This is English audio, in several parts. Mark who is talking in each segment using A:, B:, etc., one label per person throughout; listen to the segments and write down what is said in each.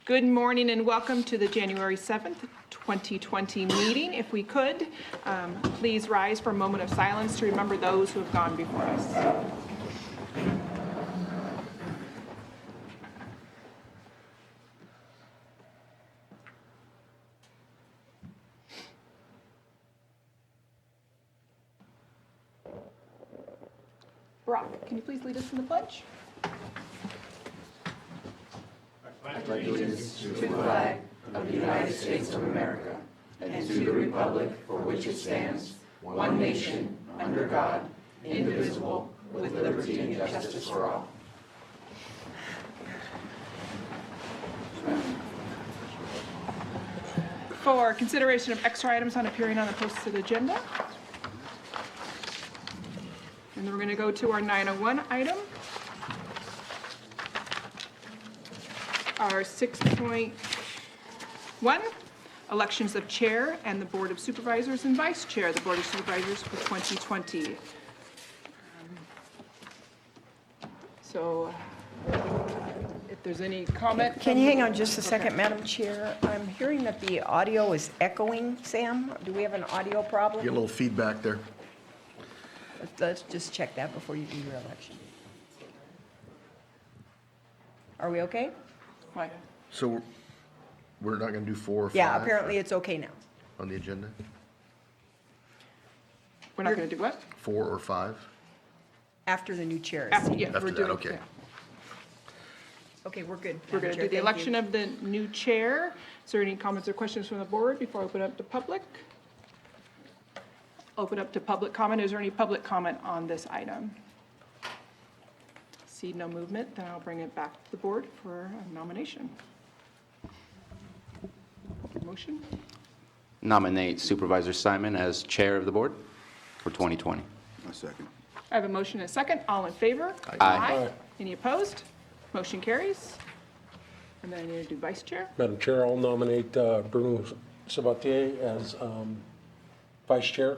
A: Good morning and welcome to the January 7th, 2020 meeting. If we could, please rise for a moment of silence to remember those who have gone before us. Brock, can you please lead us in the pledge?
B: I pledge allegiance to the flag of the United States of America and to the republic for which it stands, one nation, under God, indivisible, with liberty and justice for all.
A: For consideration of extra items not appearing on the posted agenda. And then we're going to go to our 901 item. Our 6.1, elections of chair and the Board of Supervisors and vice chair of the Board of Supervisors for 2020. If there's any comment.
C: Can you hang on just a second, Madam Chair? I'm hearing that the audio is echoing, Sam. Do we have an audio problem?
D: Get a little feedback there.
C: Let's just check that before you do your election. Are we okay?
A: Why?
D: So we're not going to do 4 or 5?
C: Yeah, apparently it's okay now.
D: On the agenda?
A: We're not going to do what?
D: 4 or 5?
C: After the new chair is
A: After,
C: seated.
A: yeah,
D: After
A: we're
D: that,
A: doing,
D: okay.
A: yeah.
C: Okay, we're good.
A: We're going to do the election of the new chair. Is there any comments or questions from the board before I open up to public? Open up to public comment. Is there any public comment on this item? See no movement, then I'll bring it back to the board for a nomination. Motion?
E: Nominate Supervisor Simon as chair of the board for 2020.
B: A second.
A: I have a motion and a second. All in favor?
E: Aye.
A: Any opposed? Motion carries. And then I need to do vice chair.
F: Madam Chair, I'll nominate Bruno Sabatier as vice chair.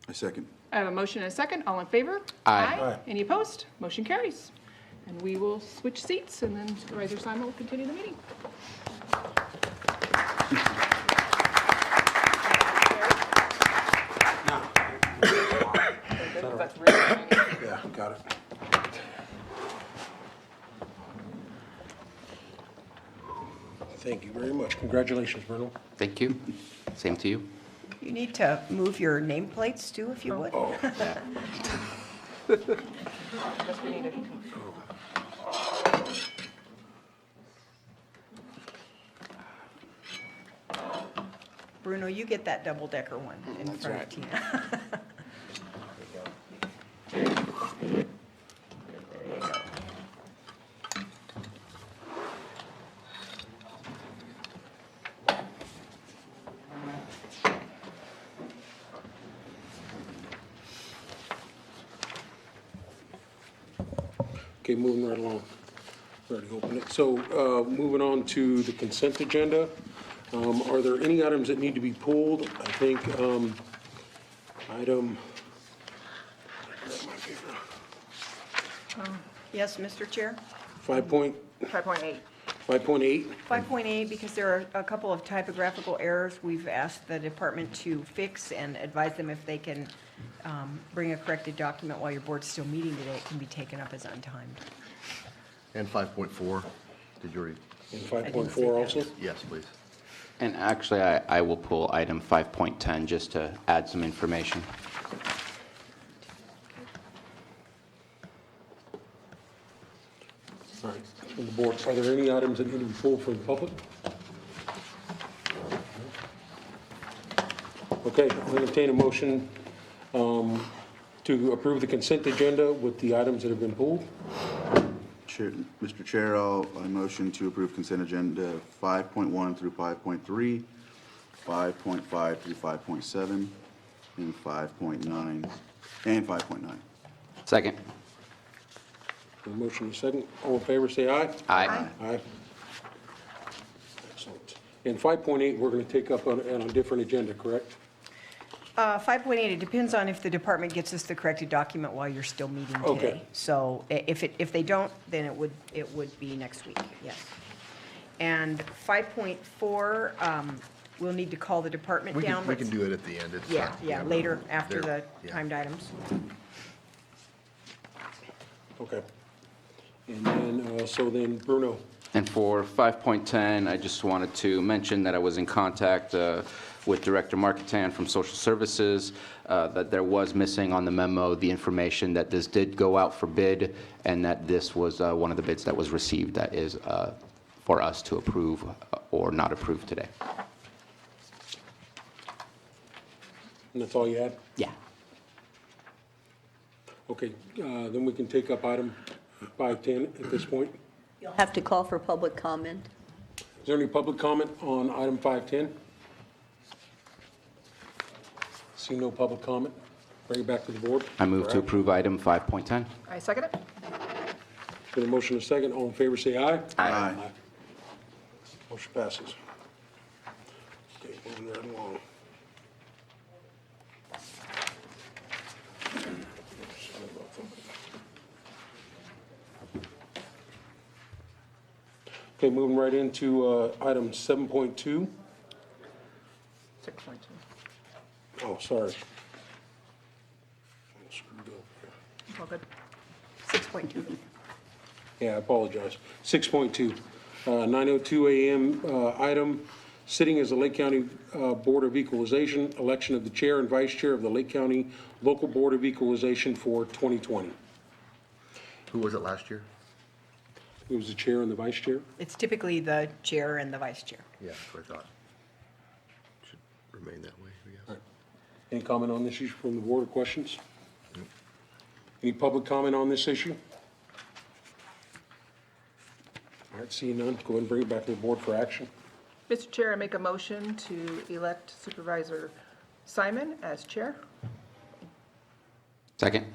B: A second.
A: I have a motion and a second. All in favor?
E: Aye.
F: Aye.
A: Any opposed? Motion carries. And we will switch seats, and then Supervisor Simon will continue the meeting. That's really tiny.
F: Yeah, got it. Thank you very much. Congratulations, Bruno.
E: Thank you. Same to you.
C: You need to move your nameplates too, if you would.
A: Guess we need to-
C: Bruno, you get that double-decker one in front of Tina. There you go.
F: Okay, moving right along. Already opened it. So moving on to the consent agenda. Are there any items that need to be pulled? I think item, grab my paper.
C: Yes, Mr. Chair?
A: 5.8.
F: 5.8.
C: 5.8, because there are a couple of typographical errors we've asked the department to fix and advise them if they can bring a corrected document while your board's still meeting today, it can be taken up as untimed.
D: And 5.4? Did you already?
F: And 5.4 also?
D: Yes, please.
E: And actually, I will pull item 5.10 just to add some information.
F: All right, from the board, are there any items that need to be pulled from the public? Okay, I'll entertain a motion to approve the consent agenda with the items that have been pulled.
B: Mr. Chair, I motion to approve consent agenda 5.1 through 5.3, 5.5 through 5.7, and 5.9, and 5.9.
E: Second.
F: A motion and a second. All in favor, say aye.
E: Aye.
F: Aye. Excellent. And 5.8, we're going to take up on a different agenda, correct?
C: 5.8, it depends on if the department gets us the corrected document while you're still meeting today.
F: Okay.
C: So if they don't, then it would be next week, yes. And 5.4, we'll need to call the department
D: We
C: down.
D: can, we can do it at the end. It's
C: Yeah,
D: not-
C: yeah, later, after the
D: There, yeah.
C: timed items.
F: Okay. And then, so then Bruno,
E: And for 5.10, I just wanted to mention that I was in contact with Director Marketan from Social Services, that there was missing on the memo the information that this did go out for bid, and that this was one of the bids that was received that is for us to approve or not approve today.
F: and that's all you had?
E: Yeah.
F: Okay, then we can take up item 510 at this point.
B: You'll have to call for public comment.
F: Is there any public comment on item 510? See no public comment. Bring it back to the board.
E: I move to approve item 5.10.
A: I second it.
F: Been a motion and a second. All in favor, say aye.
E: Aye.
F: Motion passes. Okay, moving right along. Okay, moving right into item 7.2.
A: 6.2.
F: Oh, sorry. Screwed up here.
A: All good.
C: 6.2.
F: Yeah, I apologize. 6.2, 9:02 a.m. Item, sitting as the Lake County Board of Equalization, election of the chair and vice chair of the Lake County Local Board of Equalization for 2020.
D: Who was it last year?
F: It was the chair and the vice chair.
C: It's typically the chair and the vice chair.
D: Yeah, that's what I thought. Should remain that way, I guess.
F: Any comment on this issue from the board or questions? Any public comment on this issue? All right, seeing none, go ahead and bring it back to the board for action.
A: Mr. Chair, I make a motion to elect Supervisor Simon as chair.
E: Second.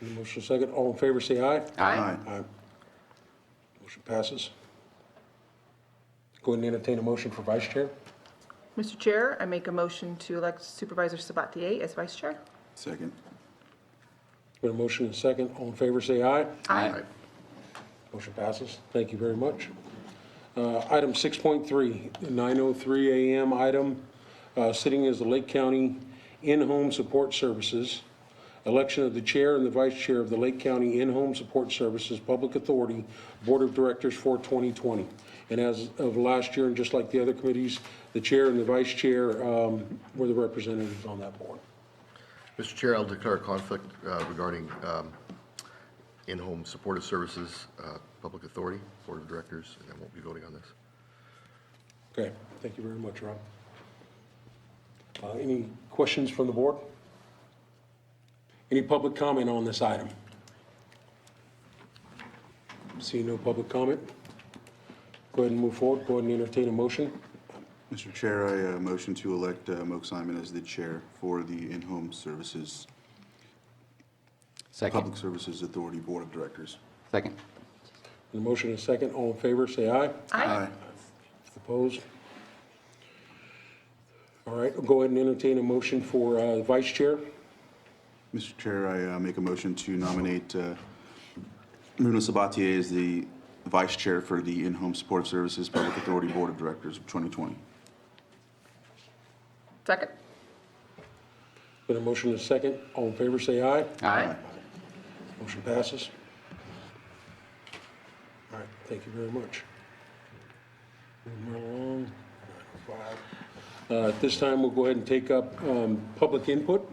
F: Any motion second, all in favor, say aye.
E: Aye.
F: Aye. Motion passes. Go ahead and entertain a motion for vice chair.
A: Mr. Chair, I make a motion to elect Supervisor Sabatier as vice chair.
G: Second.
F: Got a motion and a second. All in favor, say aye.
E: Aye.
F: Motion passes. Thank you very much. Item 6.3, 9:03 a.m. item, sitting as the Lake County In-Home Support Services, election of the chair and the vice chair of the Lake County In-Home Support Services Public Authority Board of Directors for 2020. And as of last year, and just like the other committees, the chair and the vice chair were the representatives on that board.
D: Mr. Chair, I'll declare a conflict regarding in-home supportive services, public authority, board of directors, and I won't be voting on this.
F: Okay, thank you very much, Rob. Any questions from the board? Any public comment on this item? See no public comment? Go ahead and move forward. Go ahead and entertain a motion.
G: Mr. Chair, I motion to elect Moak Simon as the chair for the In-Home Services,
E: Second.
G: Public Services Authority Board of Directors.
E: Second.
F: The motion is second. All in favor, say aye.
G: Aye.
F: Opposed? All right, go ahead and entertain a motion for vice chair.
G: Mr. Chair, I make a motion to nominate Bruno Sabatier as the vice chair for the In-Home Support Services Public Authority Board of Directors of 2020.
A: Second.
F: Got a motion and a second. All in favor, say aye.
E: Aye.
F: Motion passes. All right, thank you very much. Moving right along. 9:05. At this time, we'll go ahead and take up public input.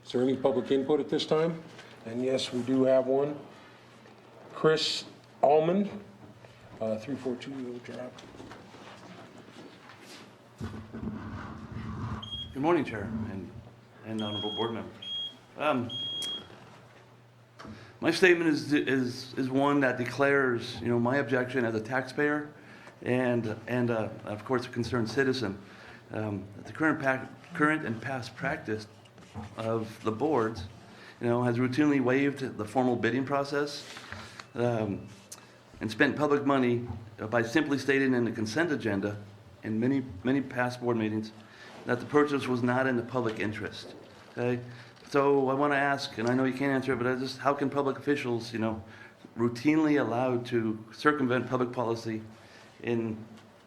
F: Is there any public input at this time? And yes, we do have one. Chris Allman, 342 Wheel Drive.
H: Good morning, Chair and honorable board members. My statement is one that declares, my objection as a taxpayer and of course a concerned citizen. That the current and past practice of the boards, has routinely waived the formal bidding process and spent public money by simply stating in the consent agenda in many past board meetings that the purchase was not in the public interest, okay? So I want to ask, and I know you can't answer it, but how can public officials, routinely allowed to circumvent public policy in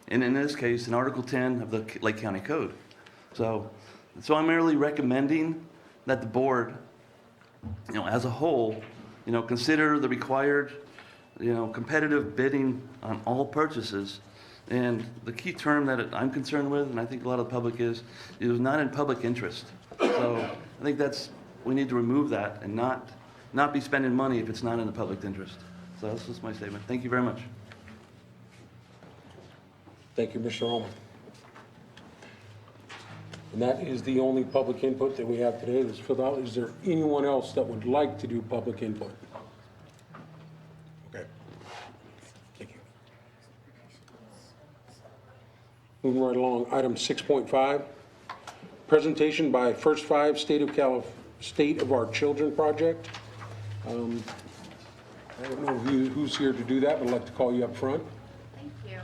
H: this case, in Article 10 of the Lake County Code? So I'm merely recommending that the board, as a whole, consider the required, competitive bidding on all purchases. And the key term that I'm concerned with, and I think a lot of the public is not in public interest. So I think we need to remove that and not be spending money if it's not in the public interest. So that's just my statement. Thank you very much.
F: Thank you, Mr. Ullman. And that is the only public input that we have today that's filled out. Is there anyone else that would like to do public input? Okay. Thank you. Moving right along, item 6.5, presentation by First Five State of Our Children Project. I don't know who's here to do that, but I'd like to call you up front.
I: Thank you.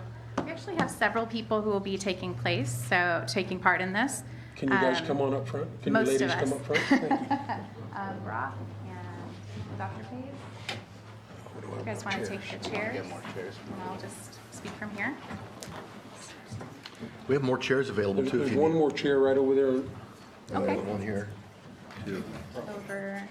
I: We actually have several people who will be taking part in this.
F: Can you guys come on up front? Can you
I: most of
F: ladies come
I: us.
F: up front? Thank you.
I: Brock and Dr. Page. You guys want to take the chairs? And I'll just speak from here.
D: We have more chairs available too. if
F: There's
D: you
F: one
D: need.
F: more chair right over there.
I: Okay.
D: One here. Two.
I: Over.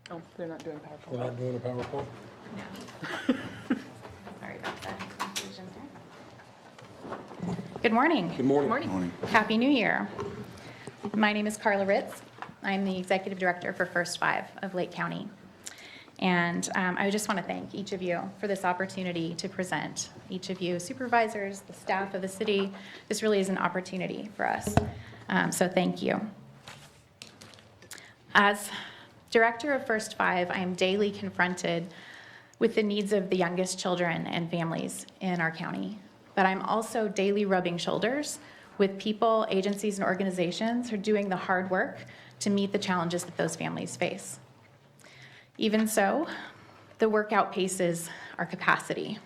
A: Oh, they're not doing
F: We're
A: PowerPoint.
F: not doing a PowerPoint.
I: Sorry about that confusion there. Good morning.
F: Good morning.
G: Morning.
I: Happy New Year. My name is Carla Ritz. I'm the Executive Director for First Five of Lake County. And I just want to thank each of you for this opportunity to present. Each of you supervisors, the staff of the city, this really is an opportunity for us. So thank you. As Director of First Five, I am daily confronted with the needs of the youngest children and families in our county. But I'm also daily rubbing shoulders with people, agencies, and organizations who are doing the hard work to meet the challenges that those families face. Even so, the work outpaces our capacity.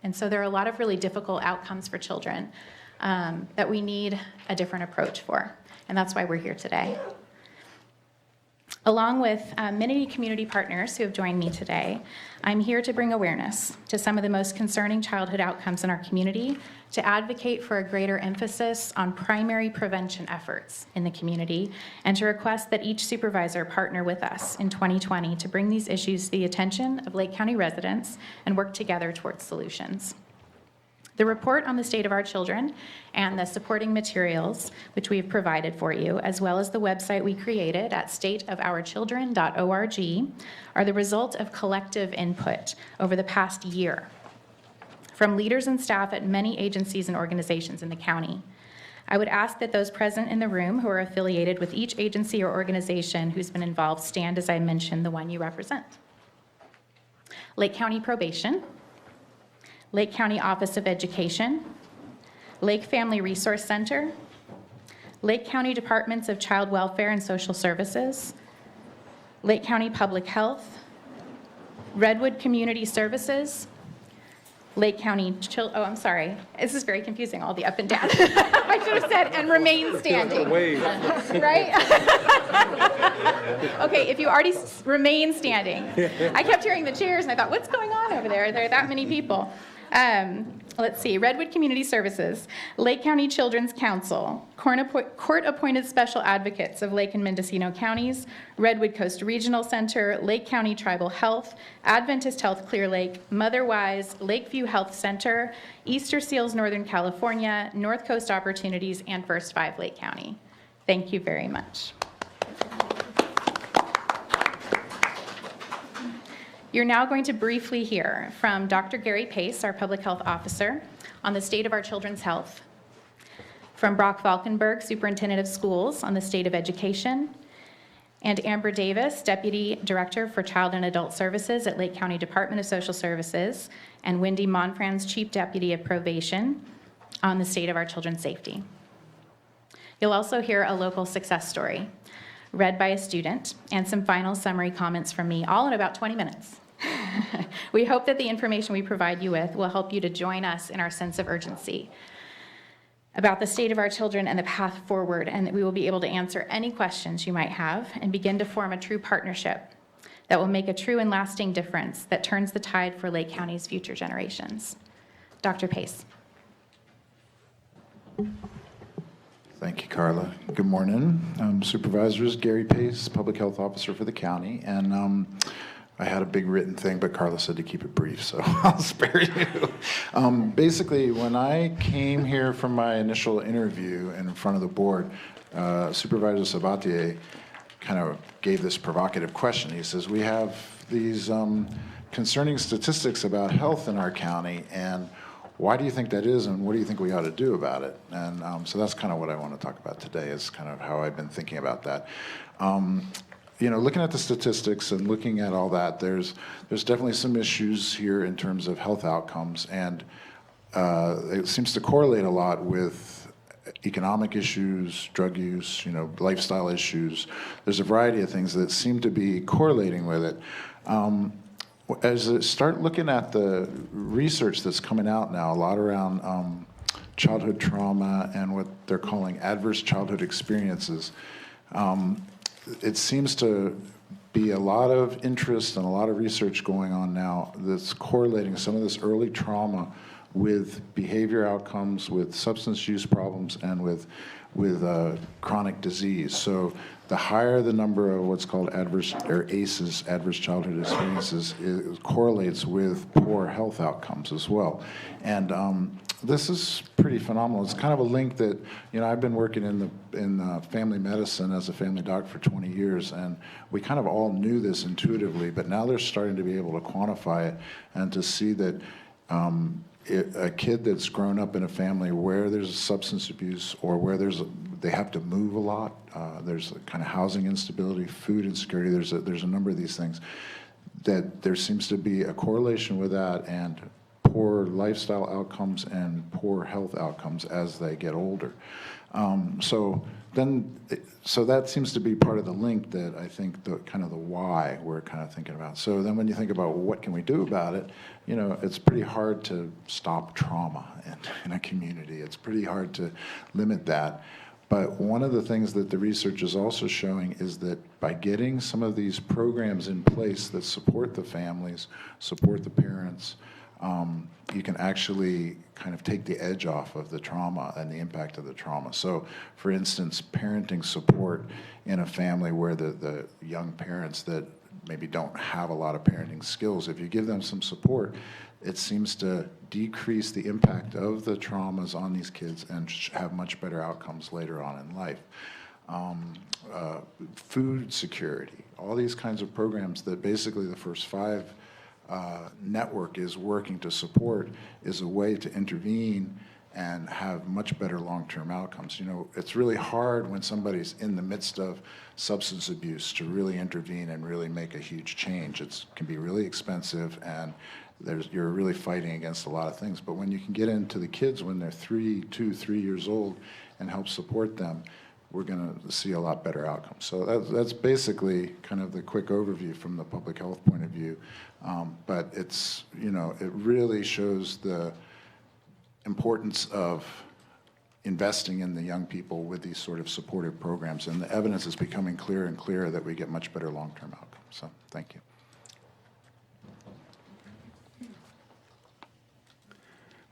I: And so there are a lot of really difficult outcomes for children that we need a different approach for. And that's why we're here today. Along with many community partners who have joined me today, I'm here to bring awareness to some of the most concerning childhood outcomes in our community, to advocate for a greater emphasis on primary prevention efforts in the community, and to request that each supervisor partner with us in 2020 to bring these issues to the attention of Lake County residents and work together towards solutions. The report on the state of our children and the supporting materials, which we have provided for you, as well as the website we created at stateofourchildren.org, are the result of collective input over the past year from leaders and staff at many agencies and organizations in the county. I would ask that those present in the room who are affiliated with each agency or organization who's been involved stand as I mention the one you represent. Lake County Probation, Lake County Office of Education, Lake Family Resource Center, Lake County Departments of Child Welfare and Social Services, Lake County Public Health, Redwood Community Services, Lake County, I'm sorry, this is very confusing, all the up and down. I should have said, and remain standing. Right? Okay, if you already remain standing. I kept hearing the chairs and I thought, what's going on over there? There are that many people. Let's see, Redwood Community Services, Lake County Children's Council, court-appointed special advocates of Lake and Mendocino counties, Redwood Coast Regional Center, Lake County Tribal Health, Adventist Health Clear Lake, Motherwise, Lakeview Health Center, Easter Seals Northern California, North Coast Opportunities, and First Five Lake County. Thank you very much. You're now going to briefly hear from Dr. Gary Pace, our Public Health Officer, on the state of our children's health, from Brock Falkenberg, Superintendent of Schools, on the state of education, and Amber Davis, Deputy Director for Child and Adult Services at Lake County Department of Social Services, and Wendy Monfrans, Chief Deputy of Probation, on the state of our children's safety. You'll also hear a local success story read by a student and some final summary comments from me, all in about 20 minutes. We hope that the information we provide you with will help you to join us in our sense of urgency about the state of our children and the path forward, and that we will be able to answer any questions you might have and begin to form a true partnership that will make a true and lasting difference that turns the tide for Lake County's future generations. Dr. Pace.
J: Thank you, Carla. Good morning. Supervisors, Gary Pace, Public Health Officer for the county. And I had a big written thing, but Carla said to keep it brief, so I'll spare you. Basically, when I came here from my initial interview in front of the board, Supervisor Sabatier kind of gave this provocative question. He says, we have these concerning statistics about health in our county, and why do you think that is, and what do you think we ought to do about it? And so that's kind of what I want to talk about today, is kind of how I've been thinking about that. You know, looking at the statistics and looking at all that, there's definitely some issues here in terms of health outcomes, and it seems to correlate a lot with economic issues, drug use, you know, lifestyle issues. There's a variety of things that seem to be correlating with it. As I start looking at the research that's coming out now, a lot around childhood trauma and what they're calling adverse childhood experiences, it seems to be a lot of interest and a lot of research going on now that's correlating some of this early trauma with behavior outcomes, with substance use problems, and with chronic disease. So the higher the number of what's called adverse, or ACEs, adverse childhood experiences, it correlates with poor health outcomes as well. And this is pretty phenomenal. It's kind of a link that, you know, I've been working in family medicine as a family doc for 20 years, and we kind of all knew this intuitively, but now they're starting to be able to quantify it and to see that a kid that's grown up in a family where there's substance abuse, or where they have to move a lot, there's a kind of housing instability, food insecurity, there's a number of these things, that there seems to be a correlation with that and poor lifestyle outcomes and poor health outcomes as they get older. So that seems to be part of the link that I think the kind of the why we're kind of thinking about. So then when you think about what can we do about it, you know, it's pretty hard to stop trauma in a community. It's pretty hard to limit that. But one of the things that the research is also showing is that by getting some of these programs in place that support the families, support the parents, you can actually kind of take the edge off of the trauma and the impact of the trauma. So, for instance, parenting support in a family where the young parents that maybe don't have a lot of parenting skills, if you give them some support, it seems to decrease the impact of the traumas on these kids and have much better outcomes later on in life. Food security, all these kinds of programs that basically the First Five network is working to support, is a way to intervene and have much better long-term outcomes. You know, it's really hard when somebody's in the midst of substance abuse to really intervene and really make a huge change. It can be really expensive, and you're really fighting against a lot of things. But when you can get into the kids when they're 3 years old and help support them, we're going to see a lot better outcomes. So that's basically kind of the quick overview from the public health point of view. But it's, you know, it really shows the importance of investing in the young people with these sort of supportive programs. And the evidence is becoming clearer and clearer that we get much better long-term outcomes. So thank you.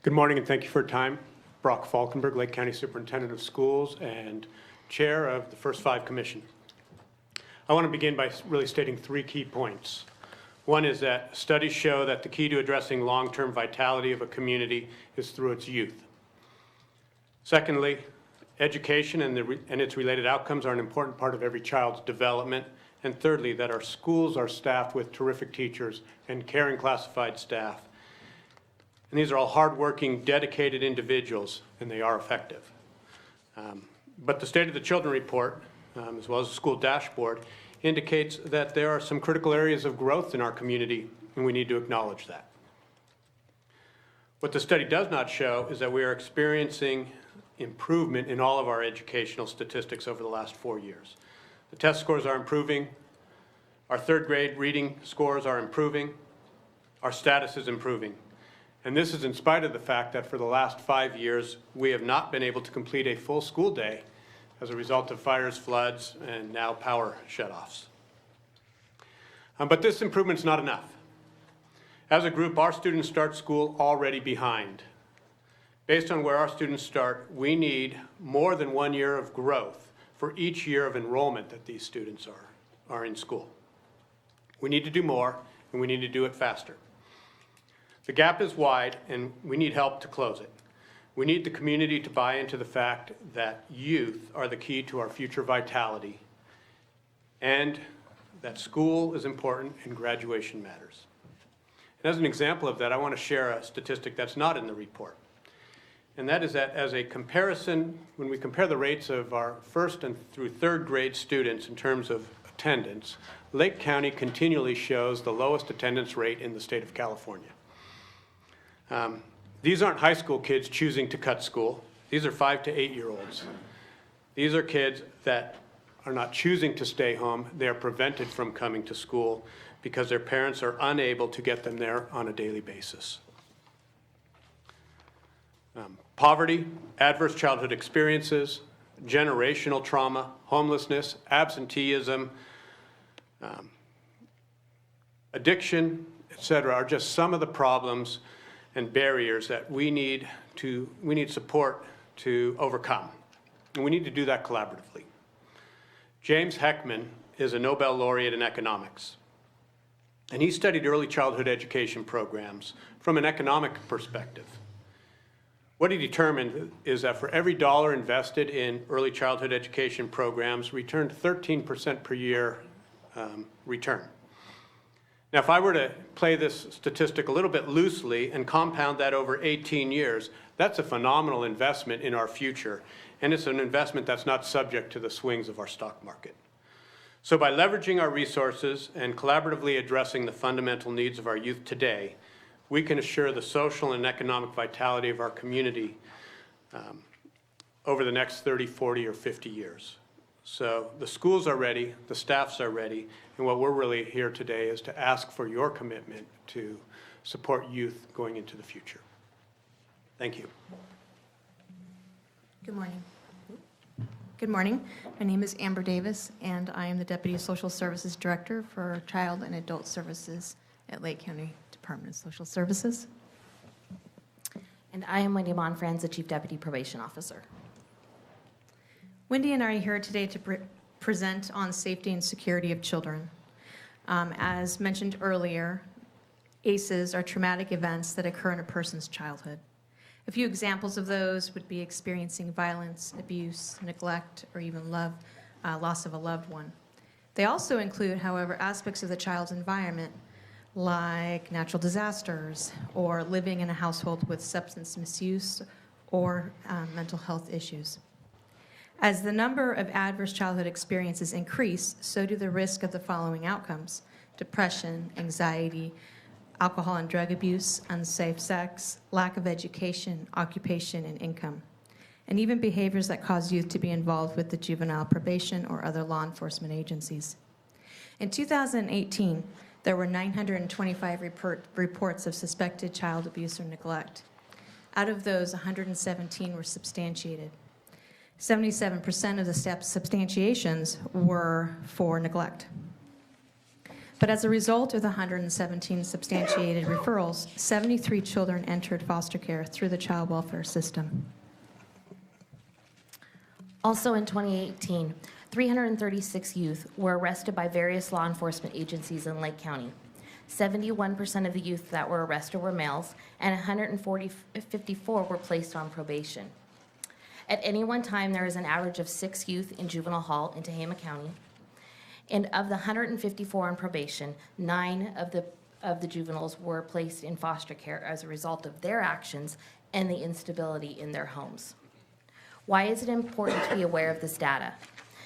K: Good morning, and thank you for your time. Brock Falkenberg, Lake County Superintendent of Schools and Chair of the First Five Commission. I want to begin by really stating 3 key points. One is that studies show that the key to addressing long-term vitality of a community is through its youth. Secondly, education and its related outcomes are an important part of every child's development. And thirdly, that our schools are staffed with terrific teachers and caring classified staff. And these are all hardworking, dedicated individuals, and they are effective. But the State of the Children report, as well as the school dashboard, indicates that there are some critical areas of growth in our community, and we need to acknowledge that. What the study does not show is that we are experiencing improvement in all of our educational statistics over the last 4 years. The test scores are improving, our third grade reading scores are improving, our status is improving. And this is in spite of the fact that for the last 5 years, we have not been able to complete a full school day as a result of fires, floods, and now power shutoffs. But this improvement's not enough. As a group, our students start school already behind. Based on where our students start, we need more than 1 year of growth for each year of enrollment that these students are in school. We need to do more, and we need to do it faster. The gap is wide, and we need help to close it. We need the community to buy into the fact that youth are the key to our future vitality, and that school is important and graduation matters. And as an example of that, I want to share a statistic that's not in the report. And that is that as a comparison, when we compare the rates of our first and through third grade students in terms of attendance, Lake County continually shows the lowest attendance rate in the state of California. These aren't high school kids choosing to cut school. These are 5 to 8-year-olds. These are kids that are not choosing to stay home. They are prevented from coming to school because their parents are unable to get them there on a daily basis. Poverty, adverse childhood experiences, generational trauma, homelessness, absenteeism, addiction, etc., are just some of the problems and barriers that we need support to overcome. And we need to do that collaboratively. James Heckman is a Nobel laureate in economics. And he studied early childhood education programs from an economic perspective. What he determined is that for every dollar invested in early childhood education programs, returned 13% per year return. Now, if I were to play this statistic a little bit loosely and compound that over 18 years, that's a phenomenal investment in our future, and it's an investment that's not subject to the swings of our stock market. So by leveraging our resources and collaboratively addressing the fundamental needs of our youth today, we can assure the social and economic vitality of our community over the next 30, 40, or 50 years. So the schools are ready, the staffs are ready, and what we're really here today is to ask for your commitment to support youth going into the future. Thank you.
L: Good morning. Good morning. My name is Amber Davis, and I am the Deputy Social Services Director for Child and Adult Services at Lake County Department of Social Services.
M: And I am Wendy Monfranz, the Chief Deputy Probation Officer.
L: Wendy and I are here today to present on safety and security of children. As mentioned earlier, ACEs are traumatic events that occur in a person's childhood. A few examples of those would be experiencing violence, abuse, neglect, or even loss of a loved one. They also include, however, aspects of the child's environment, like natural disasters, or living in a household with substance misuse or mental health issues. As the number of adverse childhood experiences increase, so do the risk of the following outcomes: depression, anxiety, alcohol and drug abuse, unsafe sex, lack of education, occupation, and income, and even behaviors that cause youth to be involved with the juvenile probation or other law enforcement agencies. In 2018, there were 925 reports of suspected child abuse or neglect. Out of those, 117 were substantiated. 77% of the substantiations were for neglect. But as a result of the 117 substantiated referrals, 73 children entered foster care through the child welfare system.
M: Also in 2018, 336 youth were arrested by various law enforcement agencies in Lake County. 71% of the youth that were arrested were males, and 154 were placed on probation. At any one time, there is an average of 6 youth in juvenile hall in Tehama County. And of the 154 on probation, 9 of the juveniles were placed in foster care as a result of their actions and the instability in their homes. Why is it important to be aware of this data?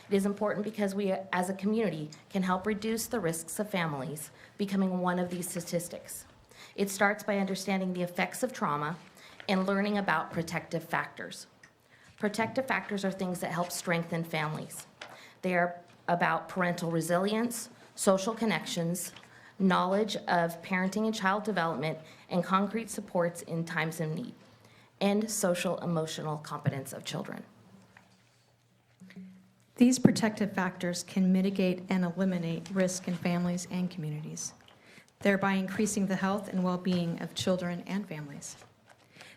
M: It is important because we, as a community, can help reduce the risks of families becoming one of these statistics. It starts by understanding the effects of trauma and learning about protective factors. Protective factors are things that help strengthen families. They are about parental resilience, social connections, knowledge of parenting and child development, and concrete supports in times of need, and social emotional competence of children.
L: These protective factors can mitigate and eliminate risk in families and communities, thereby increasing the health and well-being of children and families.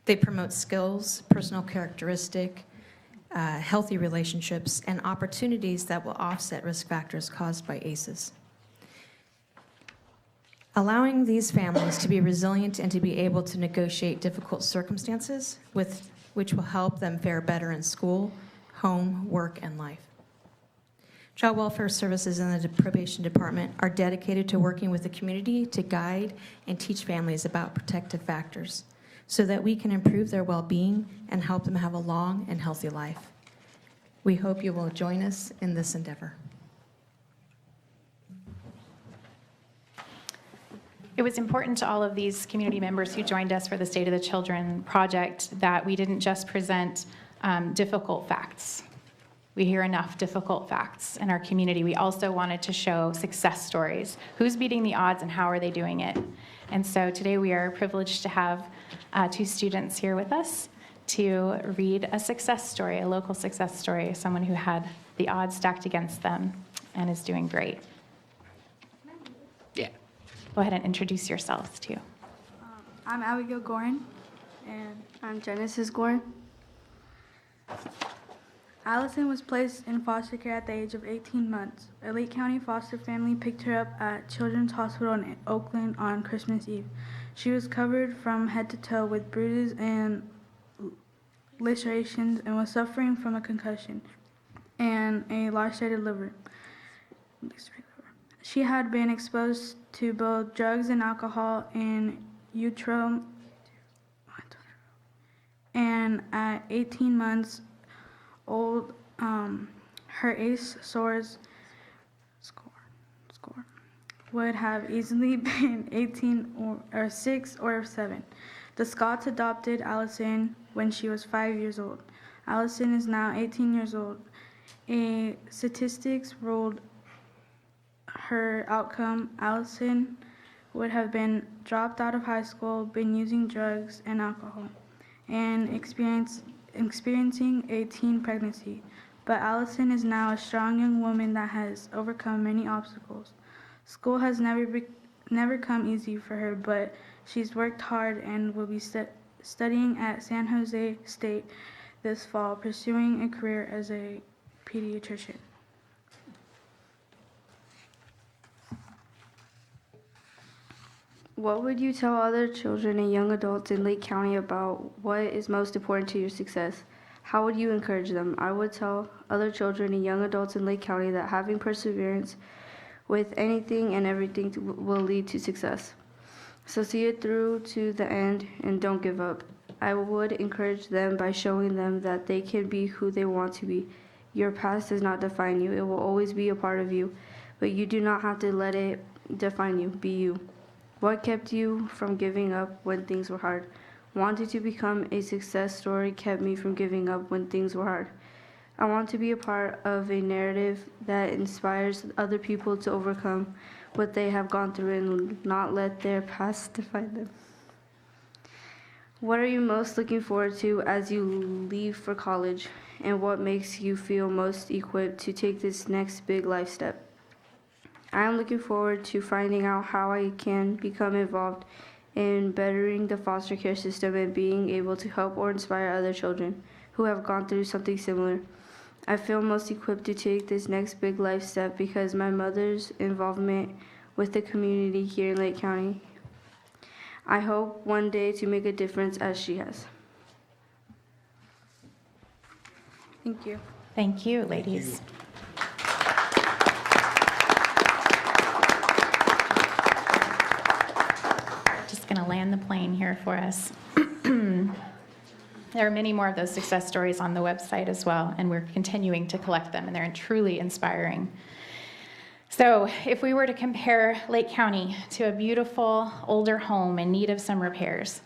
L: They promote skills, personal characteristic, healthy relationships, and opportunities that will offset risk factors caused by ACEs. Allowing these families to be resilient and to be able to negotiate difficult circumstances which will help them fare better in school, home, work, and life. Child Welfare Services and the Probation Department are dedicated to working with the community to guide and teach families about protective factors so that we can improve their well-being and help them have a long and healthy life. We hope you will join us in this endeavor.
I: It was important to all of these community members who joined us for the State of the Children project that we didn't just present difficult facts. We hear enough difficult facts in our community. We also wanted to show success stories. Who's beating the odds and how are they doing it? And so today we are privileged to have two students here with us to read a success story, a local success story, someone who had the odds stacked against them and is doing great.
E: Yeah.
I: Go ahead and introduce yourselves too.
N: I'm Abigail Gorin, and I'm Genesis Gorin. Allison was placed in foster care at the age of 18 months. A Lake County foster family picked her up at Children's Hospital in Oakland on Christmas Eve. She was covered from head to toe with bruises and lacerations and was suffering from a concussion and a lacerated liver. She had been exposed to both drugs and alcohol in utero, and at 18 months old, her ACE score would have easily been 18 or 6 or 7. The Scots adopted Allison when she was 5 years old. Allison is now 18 years old. A statistics ruled her outcome. Allison would have been dropped out of high school, been using drugs and alcohol, and experiencing a teen pregnancy. But Allison is now a strong young woman that has overcome many obstacles. School has never come easy for her, but she's worked hard and will be studying at San Jose State this fall, pursuing a career as a pediatrician.
O: What would you tell other children and young adults in Lake County about what is most important to your success? How would you encourage them? I would tell other children and young adults in Lake County that having perseverance with anything and everything will lead to success. So see it through to the end and don't give up. I would encourage them by showing them that they can be who they want to be. Your past does not define you. It will always be a part of you, but you do not have to let it define you. Be you. What kept you from giving up when things were hard? Wanting to become a success story kept me from giving up when things were hard. I want to be a part of a narrative that inspires other people to overcome what they have gone through and not let their past define them. What are you most looking forward to as you leave for college, and what makes you feel most equipped to take this next big life step? I am looking forward to finding out how I can become involved in bettering the foster care system and being able to help or inspire other children who have gone through something similar. I feel most equipped to take this next big life step because my mother's involvement with the community here in Lake County. I hope one day to make a difference as she has.
N: Thank you.
I: Thank you, ladies. Just going to land the plane here for us. There are many more of those success stories on the website as well, and we're continuing to collect them, and they're truly inspiring. So if we were to compare Lake County to a beautiful older home in need of some repairs,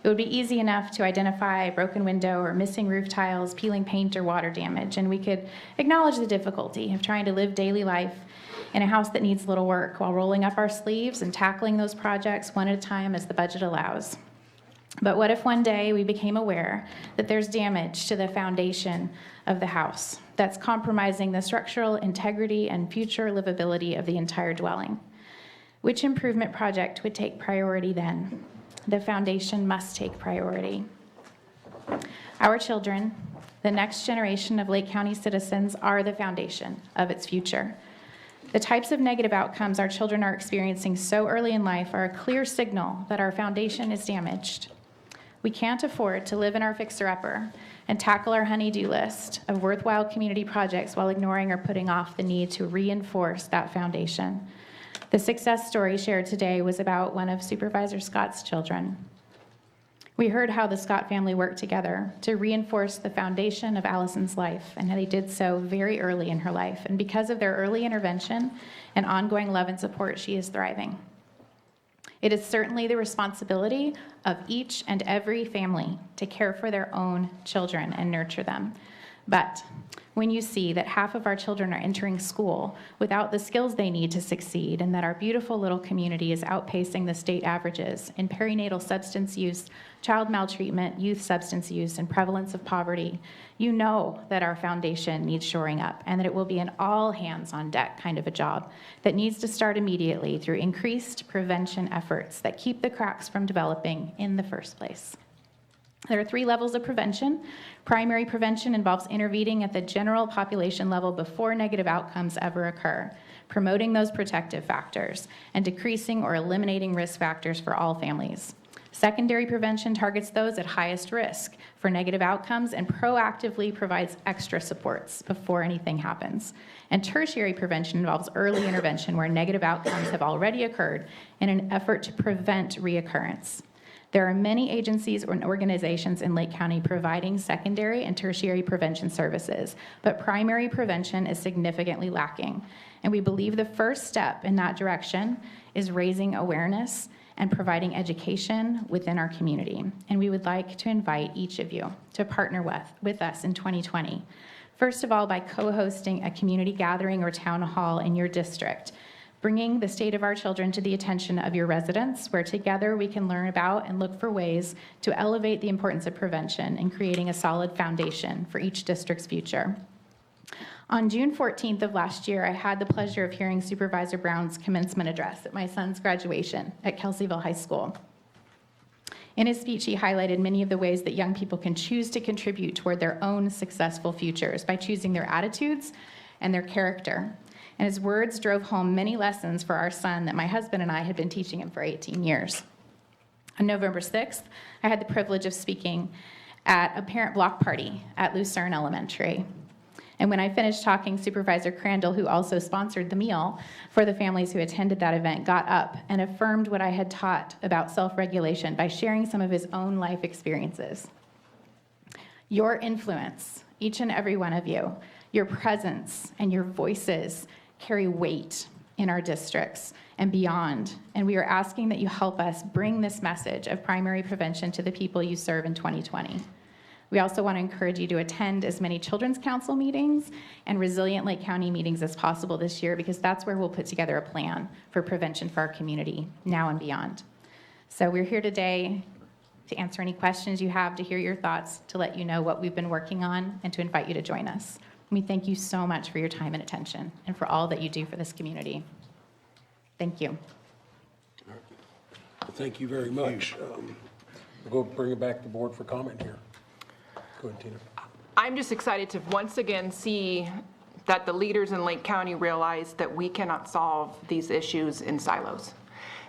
I: it would be easy enough to identify a broken window or missing roof tiles, peeling paint, or water damage, and we could acknowledge the difficulty of trying to live daily life in a house that needs little work while rolling up our sleeves and tackling those projects one at a time as the budget allows. But what if one day we became aware that there's damage to the foundation of the house that's compromising the structural integrity and future livability of the entire dwelling? Which improvement project would take priority then? The foundation must take priority. Our children, the next generation of Lake County citizens, are the foundation of its future. The types of negative outcomes our children are experiencing so early in life are a clear signal that our foundation is damaged. We can't afford to live in our fixer-upper and tackle our honey-do list of worthwhile community projects while ignoring or putting off the need to reinforce that foundation. The success story shared today was about one of Supervisor Scott's children. We heard how the Scott family worked together to reinforce the foundation of Allison's life, and how they did so very early in her life. And because of their early intervention and ongoing love and support, she is thriving. It is certainly the responsibility of each and every family to care for their own children and nurture them. But when you see that half of our children are entering school without the skills they need to succeed, and that our beautiful little community is outpacing the state averages in perinatal substance use, child maltreatment, youth substance use, and prevalence of poverty, you know that our foundation needs shoring up, and that it will be an all-hands-on-deck kind of a job that needs to start immediately through increased prevention efforts that keep the cracks from developing in the first place. There are 3 levels of prevention. Primary prevention involves intervening at the general population level before negative outcomes ever occur, promoting those protective factors, and decreasing or eliminating risk factors for all families. Secondary prevention targets those at highest risk for negative outcomes and proactively provides extra supports before anything happens. And tertiary prevention involves early intervention where negative outcomes have already occurred in an effort to prevent reoccurrence. There are many agencies and organizations in Lake County providing secondary and tertiary prevention services, but primary prevention is significantly lacking. And we believe the first step in that direction is raising awareness and providing education within our community. And we would like to invite each of you to partner with us in 2020. First of all, by co-hosting a community gathering or town hall in your district, bringing the state of our children to the attention of your residents, where together we can learn about and look for ways to elevate the importance of prevention and creating a solid foundation for each district's future. On June 14th of last year, I had the pleasure of hearing Supervisor Brown's commencement address at my son's graduation at Kelseyville High School. In his speech, he highlighted many of the ways that young people can choose to contribute toward their own successful futures by choosing their attitudes and their character. And his words drove home many lessons for our son that my husband and I had been teaching him for 18 years. On November 6th, I had the privilege of speaking at a parent block party at Lucerne Elementary. And when I finished talking, Supervisor Crandall, who also sponsored the meal for the families who attended that event, got up and affirmed what I had taught about self-regulation by sharing some of his own life experiences. Your influence, each and every one of you, your presence and your voices carry weight in our districts and beyond, and we are asking that you help us bring this message of primary prevention to the people you serve in 2020. We also want to encourage you to attend as many Children's Council meetings and Resilient Lake County meetings as possible this year, because that's where we'll put together a plan for prevention for our community now and beyond. So we're here today to answer any questions you have, to hear your thoughts, to let you know what we've been working on, and to invite you to join us. We thank you so much for your time and attention and for all that you do for this community. Thank you.
F: Thank you very much. We'll go bring it back to the board for comment here. Go ahead, Tina.
A: I'm just excited to once again see that the leaders in Lake County realize that we cannot solve these issues in silos.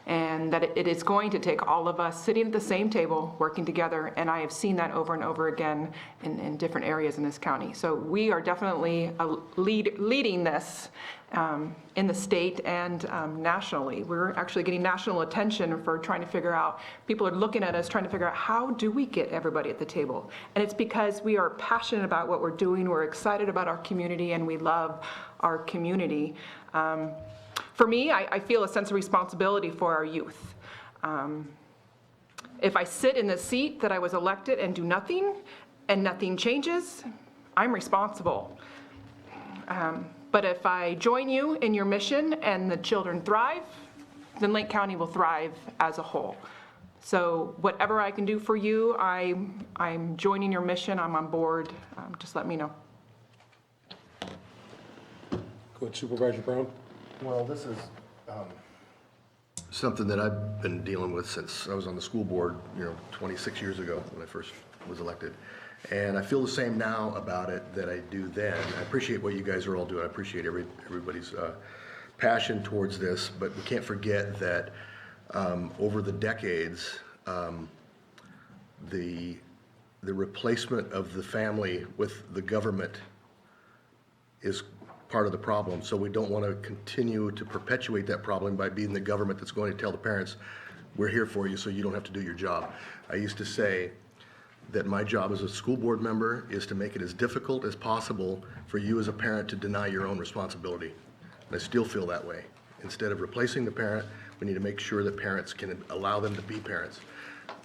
A: and that it is going to take all of us sitting at the same table, working together, and I have seen that over and over again in different areas in this county. So we are definitely leading this in the state and nationally. We're actually getting national attention for trying to figure out, people are looking at us trying to figure out how do we get everybody at the table? And it's because we are passionate about what we're doing, we're excited about our community, and we love our community. For me, I feel a sense of responsibility for our youth. If I sit in the seat that I was elected and do nothing, and nothing changes, I'm responsible. But if I join you in your mission and the children thrive, then Lake County will thrive as a whole. So whatever I can do for you, I'm joining your mission, I'm on board, just let me know.
F: Go ahead, Supervisor Brown.
D: Well, this is something that I've been dealing with since I was on the school board, 26 years ago when I first was elected. And I feel the same now about it that I do then. I appreciate what you guys are all doing. I appreciate everybody's passion towards this, but we can't forget that over the decades, the replacement of the family with the government is part of the problem. So we don't want to continue to perpetuate that problem by being the government that's going to tell the parents, we're here for you so you don't have to do your job. I used to say that my job as a school board member is to make it as difficult as possible for you as a parent to deny your own responsibility. And I still feel that way. Instead of replacing the parent, we need to make sure that parents can allow them to be parents.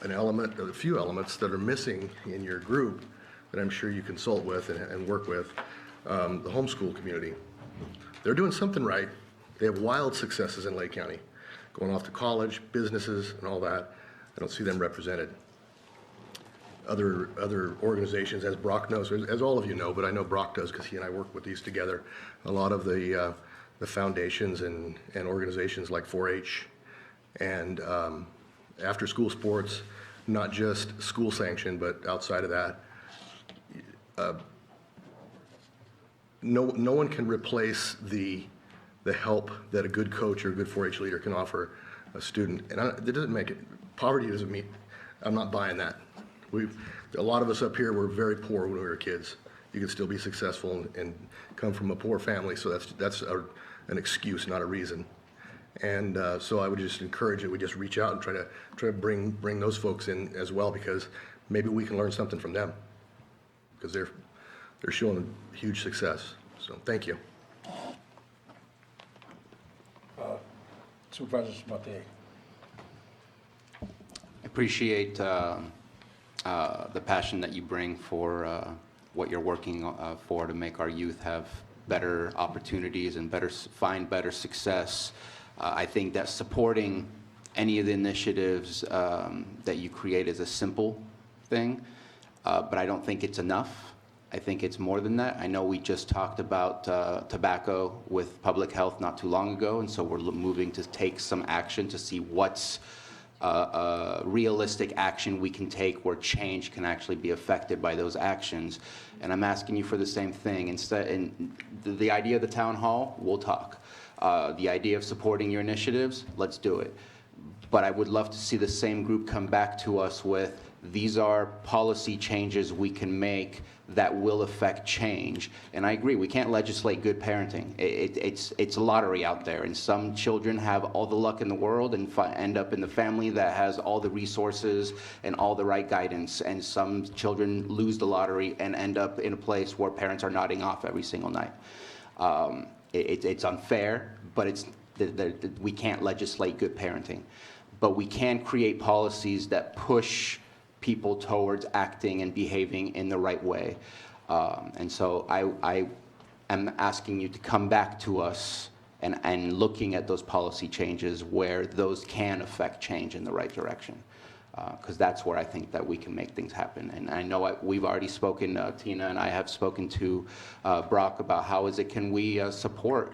D: A few elements that are missing in your group that I'm sure you consult with and work with, the homeschool community. They're doing something right. They have wild successes in Lake County, going off to college, businesses, and all that. I don't see them represented. Other organizations, as Brock knows, as all of you know, but I know Brock does because he and I work with these together. A lot of the foundations and organizations like 4-H and after-school sports, not just school sanctioned, but outside of that. No one can replace the help that a good coach or a good 4-H leader can offer a student. And it doesn't make it, poverty doesn't mean, I'm not buying that. A lot of us up here were very poor when we were kids. You can still be successful and come from a poor family, so that's an excuse, not a reason. And so I would just encourage that we just reach out and try to bring those folks in as well, because maybe we can learn something from them, because they're showing huge success. So thank you.
F: Supervisor Sabatier.
E: I appreciate the passion that you bring for what you're working for to make our youth have better opportunities and find better success. I think that supporting any of the initiatives that you create is a simple thing, but I don't think it's enough. I think it's more than that. I know we just talked about tobacco with public health not too long ago, and so we're moving to take some action to see what's realistic action we can take where change can actually be affected by those actions. And I'm asking you for the same thing. Instead, the idea of the town hall, we'll talk. The idea of supporting your initiatives, let's do it. But I would love to see the same group come back to us with, these are policy changes we can make that will affect change. And I agree, we can't legislate good parenting. It's a lottery out there, and some children have all the luck in the world and end up in the family that has all the resources and all the right guidance, and some children lose the lottery and end up in a place where parents are nodding off every single night. It's unfair, but we can't legislate good parenting. But we can create policies that push people towards acting and behaving in the right way. And so I am asking you to come back to us and looking at those policy changes where those can affect change in the right direction. Because that's where I think that we can make things happen. And I know we've already spoken, Tina and I have spoken to Brock about can we support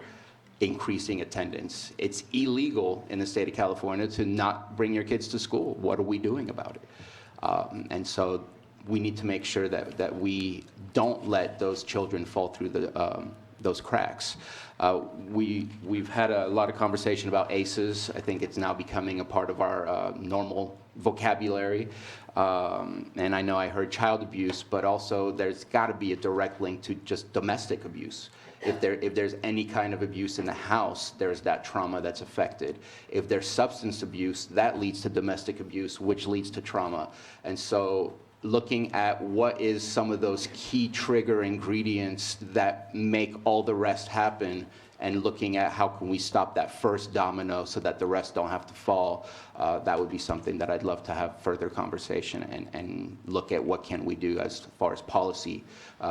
E: increasing attendance. It's illegal in the state of California to not bring your kids to school. What are we doing about it? And so we need to make sure that we don't let those children fall through those cracks. We've had a lot of conversation about ACEs. I think it's now becoming a part of our normal vocabulary. And I know I heard child abuse, but also there's got to be a direct link to just domestic abuse. If there's any kind of abuse in the house, there's that trauma that's affected. If there's substance abuse, that leads to domestic abuse, which leads to trauma. And so looking at what is some of those key trigger ingredients that make all the rest happen, and looking at how can we stop that first domino so that the rest don't have to fall, that would be something that I'd love to have further conversation and look at what can we do as far as policy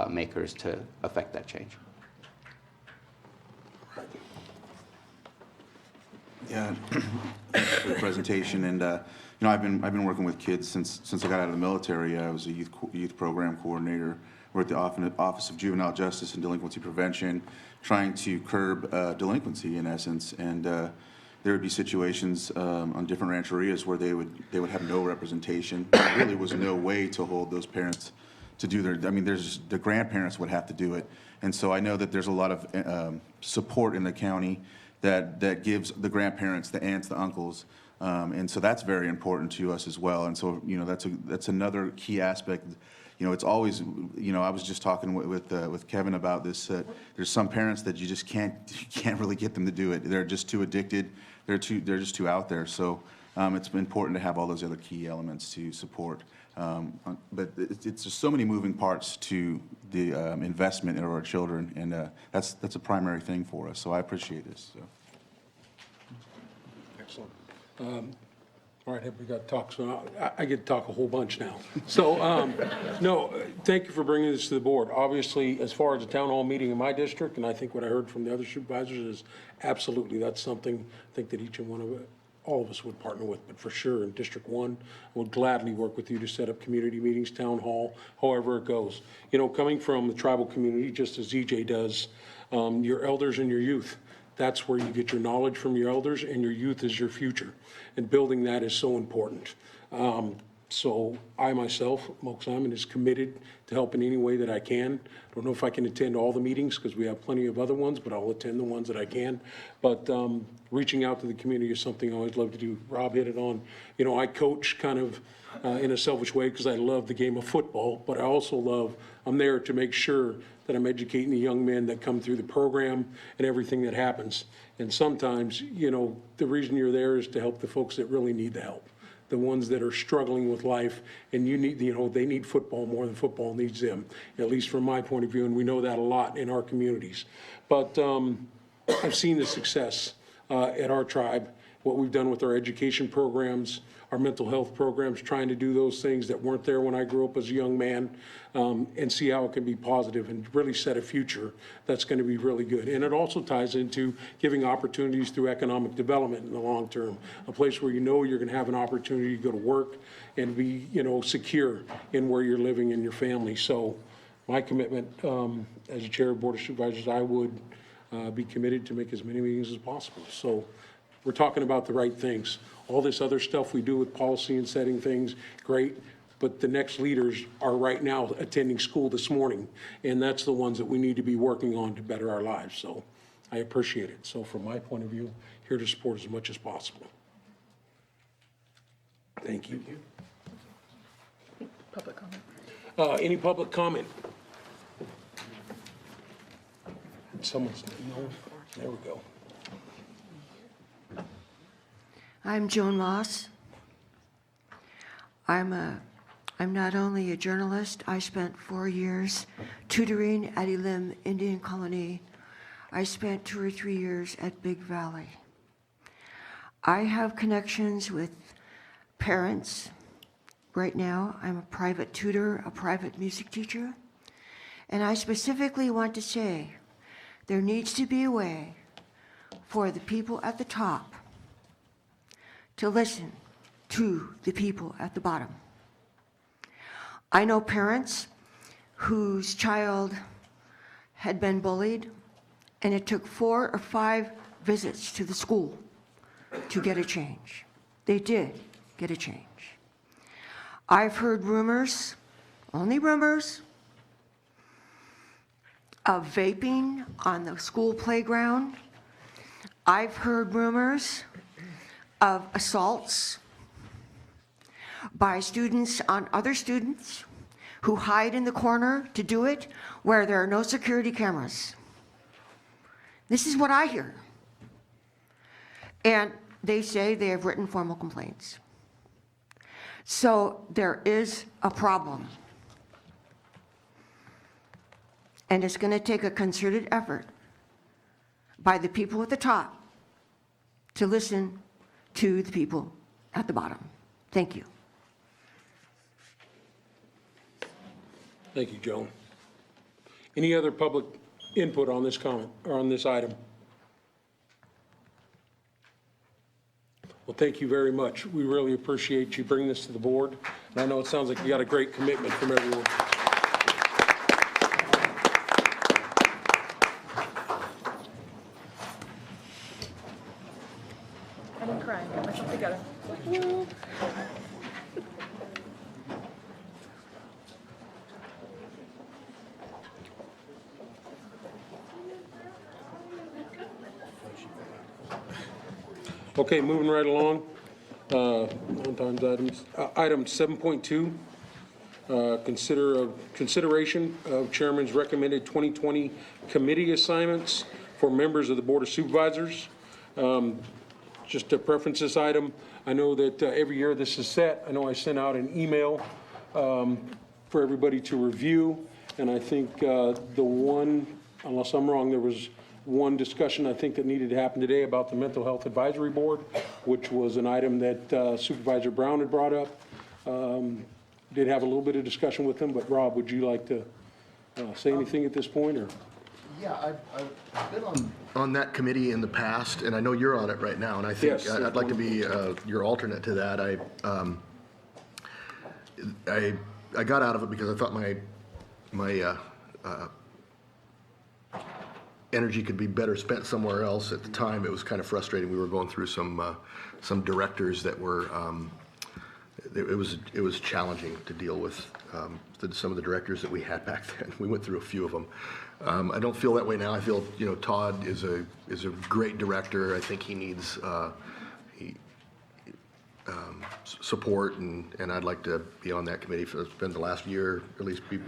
E: makers to affect that change.
G: Yeah, thanks for the presentation. And I've been working with kids since I got out of the military. I was a youth program coordinator. We're at the Office of Juvenile Justice and Delinquency Prevention, trying to curb delinquency in essence. And there would be situations on different rancherias where they would have no representation. There really was no way to hold those parents to do their. I mean, the grandparents would have to do it. And so I know that there's a lot of support in the county that gives the grandparents, the aunts, the uncles, and so that's very important to us as well. And so that's another key aspect. It's always, I was just talking with Kevin about this. There's some parents that you just can't really get them to do it. They're just too addicted. They're just too out there. So it's important to have all those other key elements to support. But it's just so many moving parts to the investment in our children, and that's a primary thing for us. So I appreciate this. So.
F: Excellent. All right, have we got to talk? So I get to talk a whole bunch now. So, no, thank you for bringing this to the board. Obviously, as far as the town hall meeting in my district, and I think what I heard from the other supervisors is absolutely that's something I think that each and one of all of us would partner with, but for sure in District 1, I would gladly work with you to set up community meetings, town hall, however it goes. Coming from the tribal community, just as EJ does, your elders and your youth, that's where you get your knowledge from your elders, and your youth is your future. And building that is so important. So I myself, Moke Simon, is committed to help in any way that I can. Don't know if I can attend all the meetings because we have plenty of other ones, but I'll attend the ones that I can. But reaching out to the community is something I always love to do. Rob hit it on. I coach kind of in a selfish way because I love the game of football, but I also I'm there to make sure that I'm educating the young men that come through the program and everything that happens. And sometimes, the reason you're there is to help the folks that really need the help. The ones that are struggling with life, and they need football more than football needs them, at least from my point of view, and we know that a lot in our communities. But I've seen the success at our tribe, what we've done with our education programs, our mental health programs, trying to do those things that weren't there when I grew up as a young man, and see how it can be positive and really set a future that's going to be really good. And it also ties into giving opportunities through economic development in the long term, a place where you're going to have an opportunity to go to work and be, secure in where you're living and your family. So my commitment as a chair of Board of Supervisors, I would be committed to make as many meetings as possible. So we're talking about the right things. All this other stuff we do with policy and setting things, great, but the next leaders are right now attending school this morning, and that's the ones that we need to be working on to better our lives. So I appreciate it. So from my point of view, here to support as much as possible. Thank you.
A: Public comment.
F: Any public comment? Someone's, no, there we go.
P: I'm Joan Moss. I'm not only a journalist, I spent 4 years tutoring at Elim Indian Colony. I spent 2 or 3 years at Big Valley. I have connections with parents. Right now, I'm a private tutor, a private music teacher. And I specifically want to say there needs to be a way for the people at the top to listen to the people at the bottom. I know parents whose child had been bullied, and it took 4 or 5 visits to the school to get a change. They did get a change. I've heard rumors, only rumors, of vaping on the school playground. I've heard rumors of assaults by students on other students who hide in the corner to do it where there are no security cameras. This is what I hear. And they say they have written formal complaints. So there is a problem. And it's going to take a concerted effort by the people at the top to listen to the people at the bottom. Thank you.
F: Thank you, Joan. Any other public input on this comment, or on this item? Well, thank you very much. We really appreciate you bringing this to the board. And I know it sounds like you got a great commitment from everyone.
A: I didn't cry, I got myself together.
F: Okay, moving right along. On-times items. Item 7.2, consideration of chairman's recommended 2020 committee assignments for members of the Board of Supervisors. Just to preference this item, I know that every year this is set. I know I sent out an email for everybody to review, and I think the one, unless I'm wrong, there was one discussion I think that needed to happen today about the Mental Health Advisory Board, which was an item that Supervisor Brown had brought up. Did have a little bit of discussion with him, but Rob, would you like to say anything at this point, or?
D: Yeah, I've been on that committee in the past, and I know you're on it right now, and I think
F: Yes.
D: I'd like to be your alternate to that. I got out of it because I thought my energy could be better spent somewhere else. At the time, it was kind of frustrating. We were going through some directors that were, it was challenging to deal with some of the directors that we had back then. We went through a few of them. I don't feel that way now. I feel, Todd is a great director. I think he needs support, and I'd like to be on that committee for spend the last year, at least be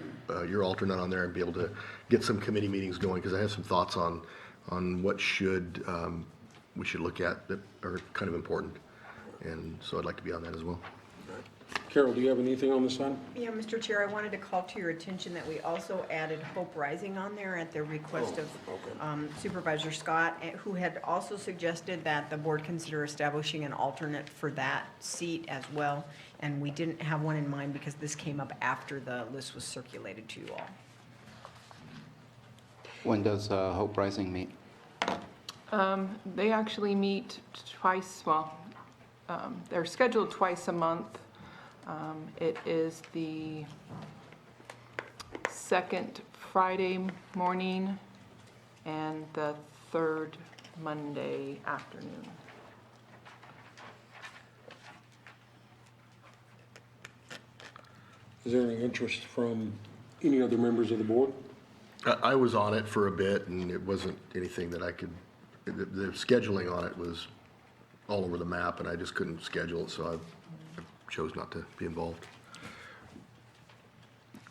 D: your alternate on there, and be able to get some committee meetings going, because I have some thoughts on what we should look at that are kind of important, and so I'd like to be on that as well.
F: Carol, do you have anything on this item?
C: Yeah, Mr. Chair, I wanted to call to your attention that we also added Hope Rising on there at the request of Supervisor Scott, who had also suggested that the board consider establishing an alternate for that seat as well. And we didn't have one in mind because this came up after the list was circulated to you all.
E: When does Hope Rising meet?
A: They actually meet twice, they're scheduled twice a month. It is the second Friday morning and the third Monday afternoon.
F: Is there any interest from any other members of the board?
D: I was on it for a bit, and it wasn't anything that I could, the scheduling on it was all over the map, and I just couldn't schedule it, so I chose not to be involved.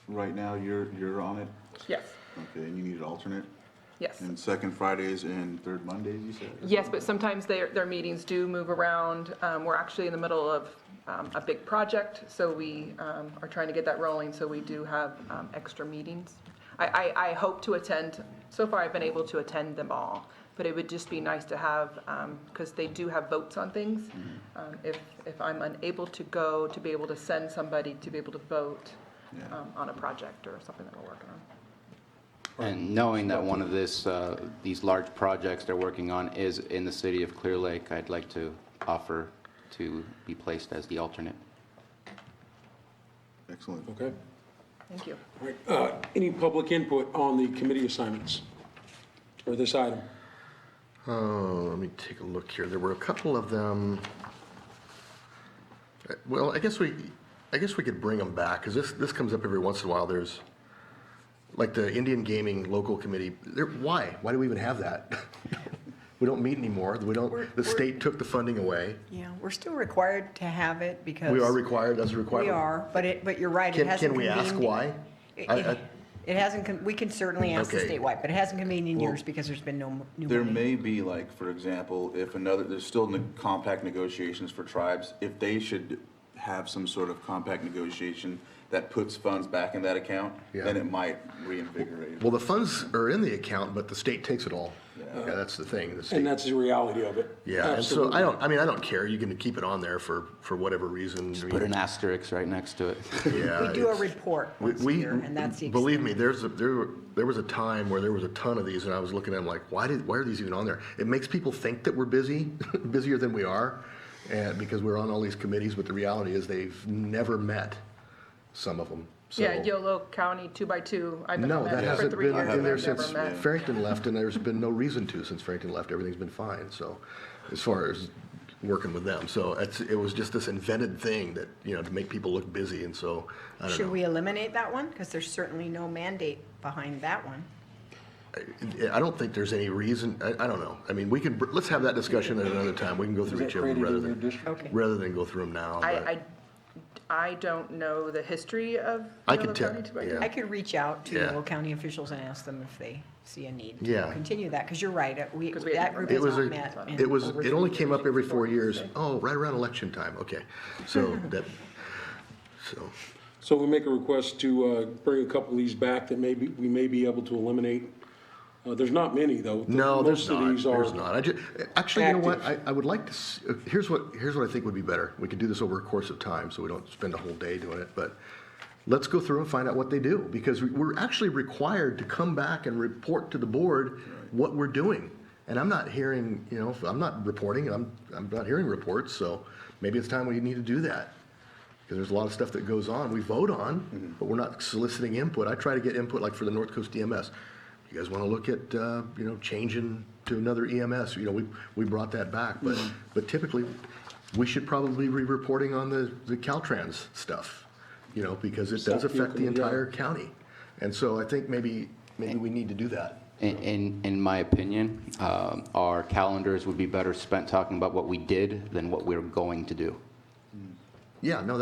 G: Right now, you're on it?
A: Yes,
G: Okay, and you need an alternate?
A: yes.
G: And second Fridays and third Mondays, you said?
A: Yes, but sometimes their meetings do move around. We're actually in the middle of a big project, so we are trying to get that rolling, so we do have extra meetings. I hope to attend, so far I've been able to attend them all, but it would just be nice to have, because they do have votes on things. If I'm unable to go, to be able to send somebody to be able to vote on a project or something that we're working on.
E: And knowing that one of these large projects they're working on is in the city of Clear Lake, I'd like to offer to be placed as the alternate.
G: Excellent.
F: Okay.
A: Thank you.
F: All right. Any public input on the committee assignments for this item?
D: Oh, let me take a look here. There were a couple of them. Well, I guess we could bring them back, because this comes up every once in a while. There's like the Indian Gaming Local Committee, why? Why do we even have that? We don't meet anymore. The state took the funding away.
C: Yeah, we're still required to have it because.
D: We are required, that's a requirement.
C: We are, but you're right, it hasn't
D: Can we ask
C: convened-
D: why?
C: It hasn't, we can certainly ask the
D: Okay.
C: statewide, but it hasn't convened in years because there's been no new
G: There
C: money.
G: may be, like, for example, if there's still compact negotiations for tribes, if they should have some sort of compact negotiation that puts funds back in that account,
D: Yeah.
G: then it might reinvigorate it.
D: Well, the funds are in the account, but the state takes it all. Yeah, that's the thing. The state,
F: And that's the reality of it.
D: yeah, and so I don't care. You can keep it on there for whatever reason.
E: Put an asterisk right next to it.
D: Yeah,
C: We do a
D: it's-
C: report once a year, and that's the
D: Believe me,
C: extent.
D: there was a time where there was a ton of these, and I was looking at them like, why are these even on there? It makes people think that we're busy, busier than we are, and because we're on all these committees. But the reality is they've never met, some of them. So,
A: Yeah, Yolo County 2x2. I've been
D: no,
A: met
D: that
A: for
D: hasn't
A: 3
D: been
A: years,
D: in there
A: I've
D: since
A: never met.
D: Farrington left, and there's been no reason to since Farrington left. Everything's been fine. So, as far as working with them, so it was just this invented thing that to make people look busy, and so I don't know.
C: Should we eliminate that one? Because there's certainly no mandate behind that one.
D: I don't think there's any reason, I don't know. I mean, let's have that discussion at another time. We can go through
F: Is
D: each
F: that
D: of them
F: created in your district?
C: Okay.
D: rather than go through them now. but-
A: I don't know the history of
D: I
A: Yolo
D: could tell-
A: County 2x2.
D: yeah.
C: I could reach out to
D: Yeah.
C: Yolo County officials and ask them if they see a need to
D: Yeah.
C: continue that, because you're right,
A: Because we
C: that
A: had-
C: group
D: It
C: has
D: was
C: not met. in over
D: it only
C: 3
D: came
C: years.
D: up every 4 years. Oh, right around election time. Okay. So
F: So we make a request to bring a couple of these back that we may be able to eliminate. There's not many, though.
D: no, there's
F: Most of
D: not.
F: these are
D: There's not. Actually, you know what?
F: active.
D: I would like to, here's what I think would be better. We could do this over a course of time, so we don't spend a whole day doing it, but let's go through and find out what they do, because we're actually required to come back and report to the board what we're doing. And I'm not hearing, I'm not reporting, and I'm not hearing reports, so maybe it's time we need to do that. Because there's a lot of stuff that goes on, we vote on, but we're not soliciting input. I try to get input, like for the North Coast EMS. You guys want to look at, changing to another EMS? We brought that back, but typically, we should probably be reporting on the Caltrans stuff, because it does affect the entire county. And so I think maybe we need to do that.
E: In my opinion, our calendars would be better spent talking about what we did than what we're going to do.
D: Yeah, no,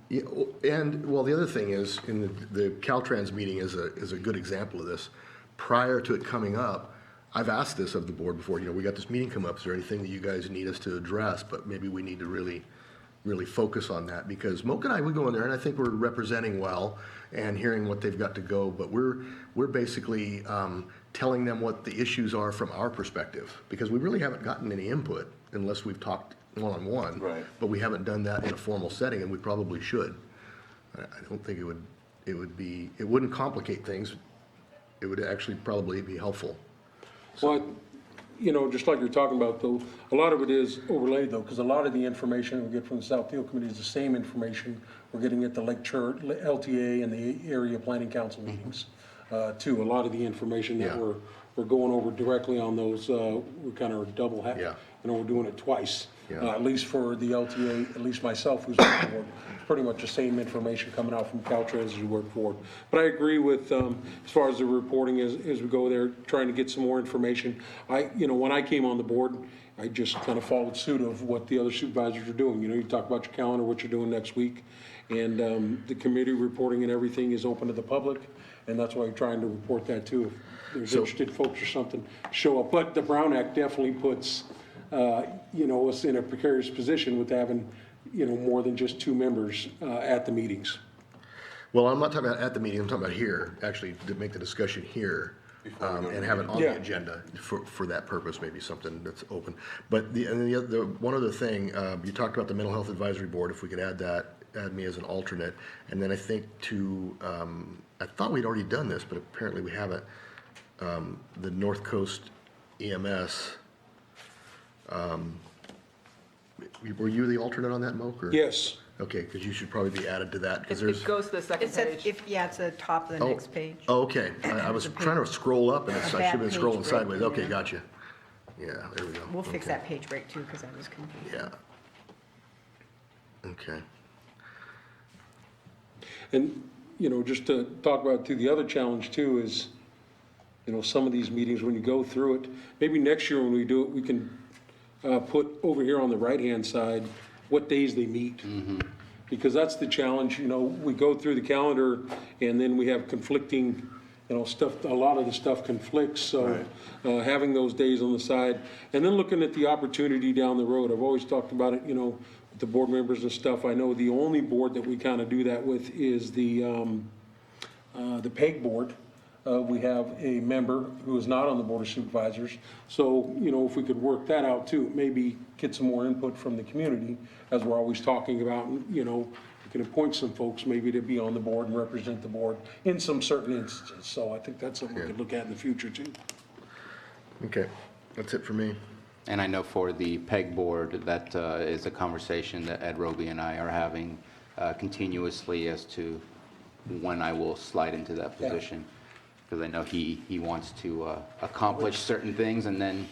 D: yeah, and, well, the other thing is, in the Caltrans meeting is a good example of this. Prior to it coming up, I've asked this of the board before, we got this meeting come up, is there anything that you guys need us to address? But maybe we need to really focus on that, because Moke and I, we go in there, and I think we're representing well and hearing what they've got to go, but we're basically telling them what the issues are from our perspective, because we really haven't gotten any input unless we've talked one-on-one.
G: Right.
D: But we haven't done that in a formal setting, and we probably should. I don't think it wouldn't complicate things. It would actually probably be helpful.
F: Well, just like you're talking about, though, a lot of it is overlaid, though, because a lot of the information we get from the South Field Committee is the same information we're getting at the Lakeport LTA and the Area Planning Council meetings, too. A lot of the information that
D: Yeah.
F: we're going over directly on those, we're kind of double,
D: Yeah.
F: we're doing it twice.
D: Yeah.
F: At least for the LTA, at least myself, who's on the board, it's pretty much the same information coming out from Caltrans as we work forward. But I agree with, as far as the reporting, as we go there, trying to get some more information. When I came on the board, I just kind of followed suit of what the other supervisors are doing. You talk about your calendar, what you're doing next week, and the committee reporting and everything is open to the public, and that's why I'm trying to report that too. If there's interested folks or something, show up. But the Brown Act definitely puts us in a precarious position with having, more than just 2 members at the meetings.
D: Well, I'm not talking about at the meeting, I'm talking about here, actually, to make the discussion here, and have it on the
F: Yeah.
D: agenda for that purpose, maybe something that's open. But the one other thing, you talked about the Mental Health Advisory Board, if we could add me as an alternate. And then I think I thought we'd already done this, but apparently we haven't, the North Coast EMS, were you the alternate on that, Moke? or-
F: Yes.
D: Okay, because you should probably be added to that, because
A: It
D: there's.
A: goes to the second
C: It's at,
A: page.
C: it's the top of the next page.
D: Oh, okay. I was trying to scroll up, and I should have been
C: bad page
D: scrolling
C: break,
D: sideways. Okay,
C: yeah.
D: gotcha. Yeah, there we go.
C: We'll fix
D: Okay.
C: that page break too, because I was confused.
D: Yeah. Okay.
F: And, just to talk about too, the other challenge too is, some of these meetings, when you go through it, maybe next year when we do it, we can put over here on the right-hand side, what days they meet. Because that's the challenge, we go through the calendar and then we have conflicting, stuff, a lot of the stuff conflicts, so having those days on the side. And then looking at the opportunity down the road, I've always talked about it, with the board members and stuff. I know the only board that we kind of do that with is the PEG board. We have a member who is not on the Board of Supervisors. So, if we could work that out too, maybe get some more input from the community, as we're always talking about, we can appoint some folks maybe to be on the board and represent the board in some certain instances. So I think that's something we could look at in the future too.
D: Okay, that's it for me.
E: And I know for the PEG board, that is a conversation that Ed Roby and I are having continuously as to when I will slide into that position. Because I know he wants to accomplish certain things and then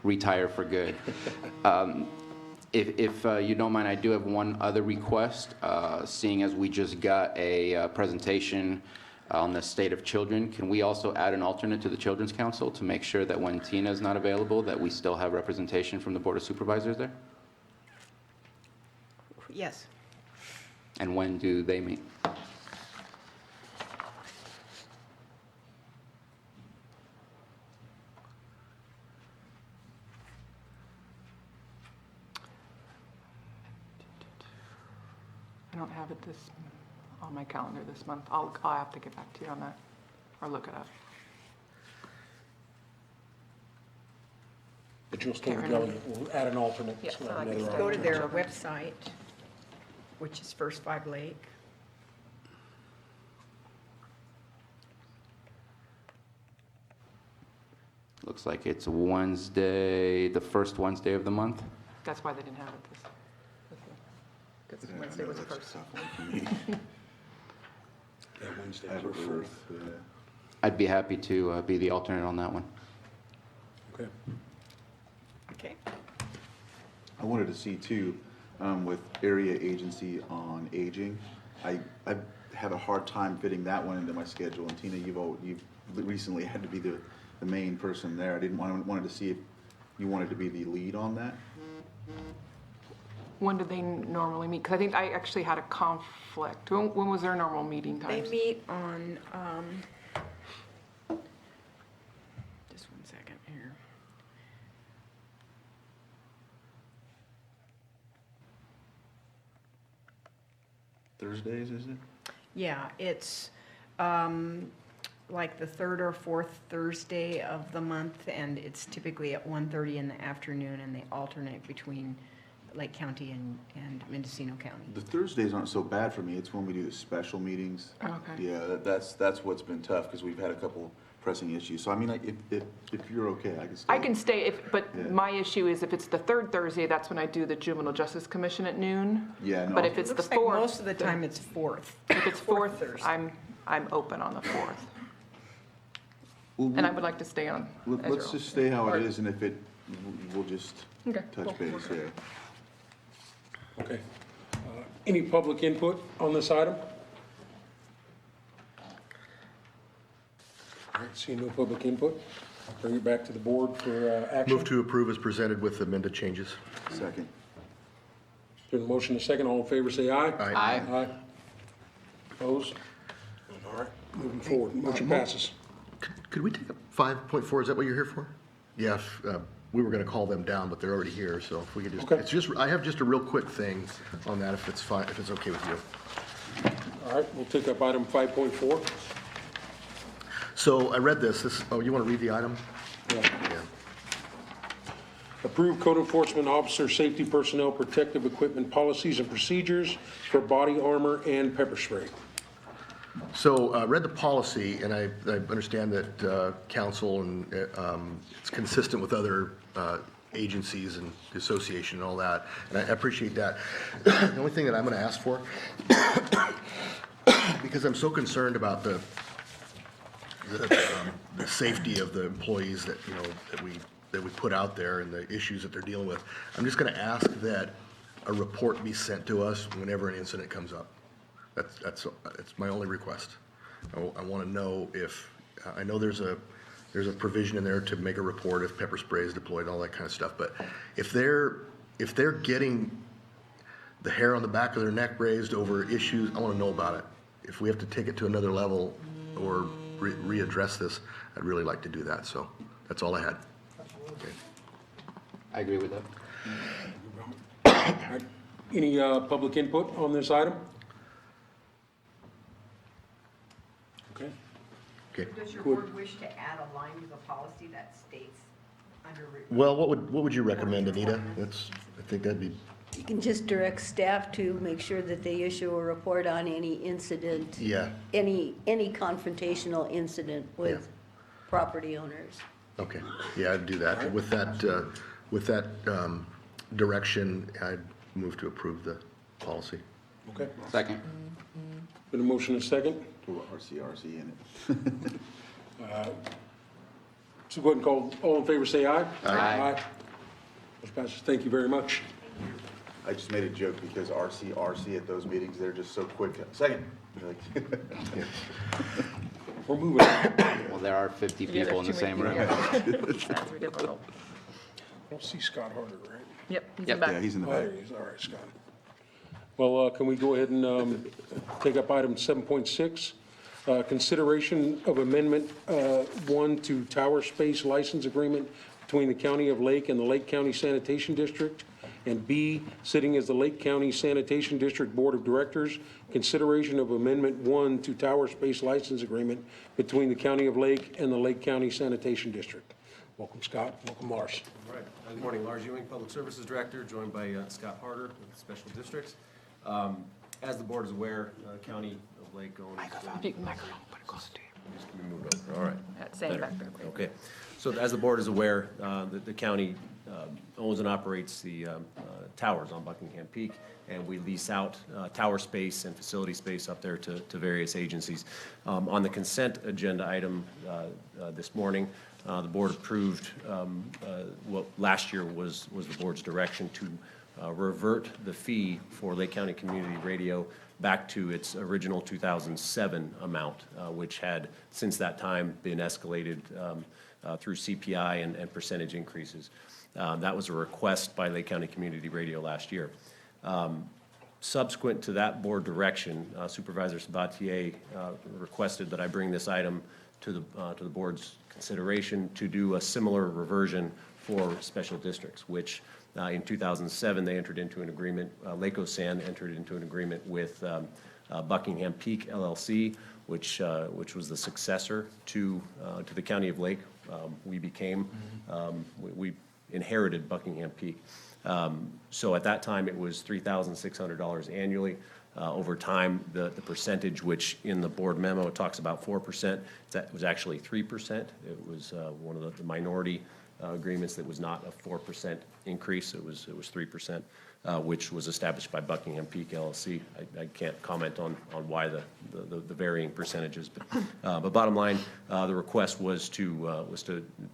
E: retire for good. If you don't mind, I do have one other request. Seeing as we just got a presentation on the state of children, can we also add an alternate to the Children's Council to make sure that when Tina is not available, that we still have representation from the Board of Supervisors there?
C: Yes.
E: And when do they meet?
A: I don't have it on my calendar this month. I'll have to get back to you on that, or look it up.
F: But you'll still we'll add an alternate.
A: Yeah,
F: so
A: so I
F: another
A: can
C: Go to their
F: alternate.
C: website, which is First Five Lake.
E: Looks like it's Wednesday, the first Wednesday of the month.
A: That's why they didn't have it this because Wednesday was the first.
F: Yeah, Wednesday.
G: I have it first.
E: I'd be happy to be the alternate on that one.
F: Okay.
C: Okay.
G: I wanted to see too, with Area Agency on Aging, I have a hard time fitting that one into my schedule. And Tina, you've recently had to be the main person there. I wanted to see if you wanted to be the lead on that.
A: When do they normally meet? Because I think I actually had a conflict. When was their normal meeting
C: They
A: times?
C: meet on, just one second here.
G: Thursdays, is it?
C: Yeah, it's like the third or fourth Thursday of the month, and it's typically at 1:30 in the afternoon, and they alternate between Lake County and Mendocino County.
G: The Thursdays aren't so bad for me. It's when we do the special meetings.
A: Okay.
G: Yeah, that's what's been tough because we've had a couple pressing issues. So I mean, if you're okay, I can stay.
A: I can stay, but
G: Yeah.
A: my issue is if it's the third Thursday, that's when I do the Juvenile Justice Commission at noon.
G: Yeah, no.
A: But if it's the
C: Looks like
A: fourth.
C: most of the time it's fourth.
A: If it's fourth,
C: Thursday.
A: I'm open on the fourth.
G: Well,
A: And I would like to stay on as your
G: let's just stay how it is, and if we'll just
A: Okay,
G: touch
A: cool.
G: base there.
F: Okay. Any public input on this item? All right, seeing no public input, bring it back to the board for action.
D: Move to approve as presented with amended changes.
G: Second.
F: There's a motion and a second. All in favor, say aye.
D: Aye.
F: Aye. Opposed? All right, moving forward. Motion passes.
D: Could we take up 5.4? Is that what you're here for? Yeah, we were going to call them down, but they're already here, so if we could just,
F: Okay.
D: it's just, I have just a real quick thing on that, if it's fine, if it's okay with you.
F: All right, we'll take up item 5.4.
D: So I read this, oh, you want to read the item?
F: Yeah.
D: Yeah.
F: Approve code enforcement officer safety personnel protective equipment policies and procedures for body armor and pepper spray.
D: So I read the policy, and I understand that council and it's consistent with other agencies and the association and all that, and I appreciate that. The only thing that I'm going to ask for, because I'm so concerned about the safety of the employees that, you know, that we put out there and the issues that they're dealing with, I'm just going to ask that a report be sent to us whenever an incident comes up. It's my only request. I want to know if, I know there's a provision in there to make a report if pepper spray is deployed, all that kind of stuff, but if they're getting the hair on the back of their neck raised over issues, I want to know about it. If we have to take it to another level or readdress this, I'd really like to do that, so that's all I had. Okay.
E: I agree with that.
F: All right. Any public input on this item? Okay.
D: Okay.
C: Does your board wish to add a line to the policy that states under?
D: Well, what would you recommend, Anita? I think that'd be,
Q: You can just direct staff to make sure that they issue a report on any incident.
D: yeah,
Q: Any confrontational incident with property owners.
D: okay. Yeah, I'd do that. With that direction, I'd move to approve the policy.
F: Okay.
E: Second.
F: Been a motion and a second.
G: RCRC in it.
F: So go ahead and call, all in favor, say aye.
E: Aye.
F: Motion passes. Thank you very much.
G: I just made a joke because RCRC at those meetings, they're just so quick. Second.
F: We're moving on.
E: Well, there are 50 people in the same room.
A: That's difficult.
F: I don't see Scott Harder, right?
A: Yep, he's
E: Yep.
A: in back.
G: Yeah, he's in the
F: Oh,
G: back.
F: there he is. All right, Scott. Well, can we go ahead and take up item 7.6? Consideration of Amendment 1 to Tower Space License Agreement between the County of Lake and the Lake County Sanitation District. And B, sitting as the Lake County Sanitation District Board of Directors, consideration of Amendment 1 to Tower Space License Agreement between the County of Lake and the Lake County Sanitation District. Welcome, Scott. Welcome, Lars.
R: All right. Good morning, Lars Ewing, Public Services Director, joined by Scott Harder with Special Districts. As the board is aware, County of Lake owns...
A: Microphone, put it closer to you.
R: Just can we move it over? All right.
A: Same back there.
R: Okay. So as the board is aware, the county owns and operates the towers on Buckingham Peak, and we lease out tower space and facility space up there to various agencies. On the consent agenda item this morning, the board approved what last year was the board's direction to revert the fee for Lake County Community Radio back to its original 2007 amount, which had since that time been escalated through CPI and percentage increases. That was a request by Lake County Community Radio last year. Subsequent to that board direction, Supervisor Sabatier requested that I bring this item to the board's consideration to do a similar reversion for special districts, which in 2007 they entered into an agreement, Lakesan entered into an agreement with Buckingham Peak LLC, which was the successor to the County of Lake. We inherited Buckingham Peak. So at that time, it was $3,600 annually. Over time, the percentage, which in the board memo, it talks about 4%, that was actually 3%. It was one of the minority agreements that was not a 4% increase. It was 3%, which was established by Buckingham Peak LLC. I can't comment on why the varying percentages, but bottom line, the request was to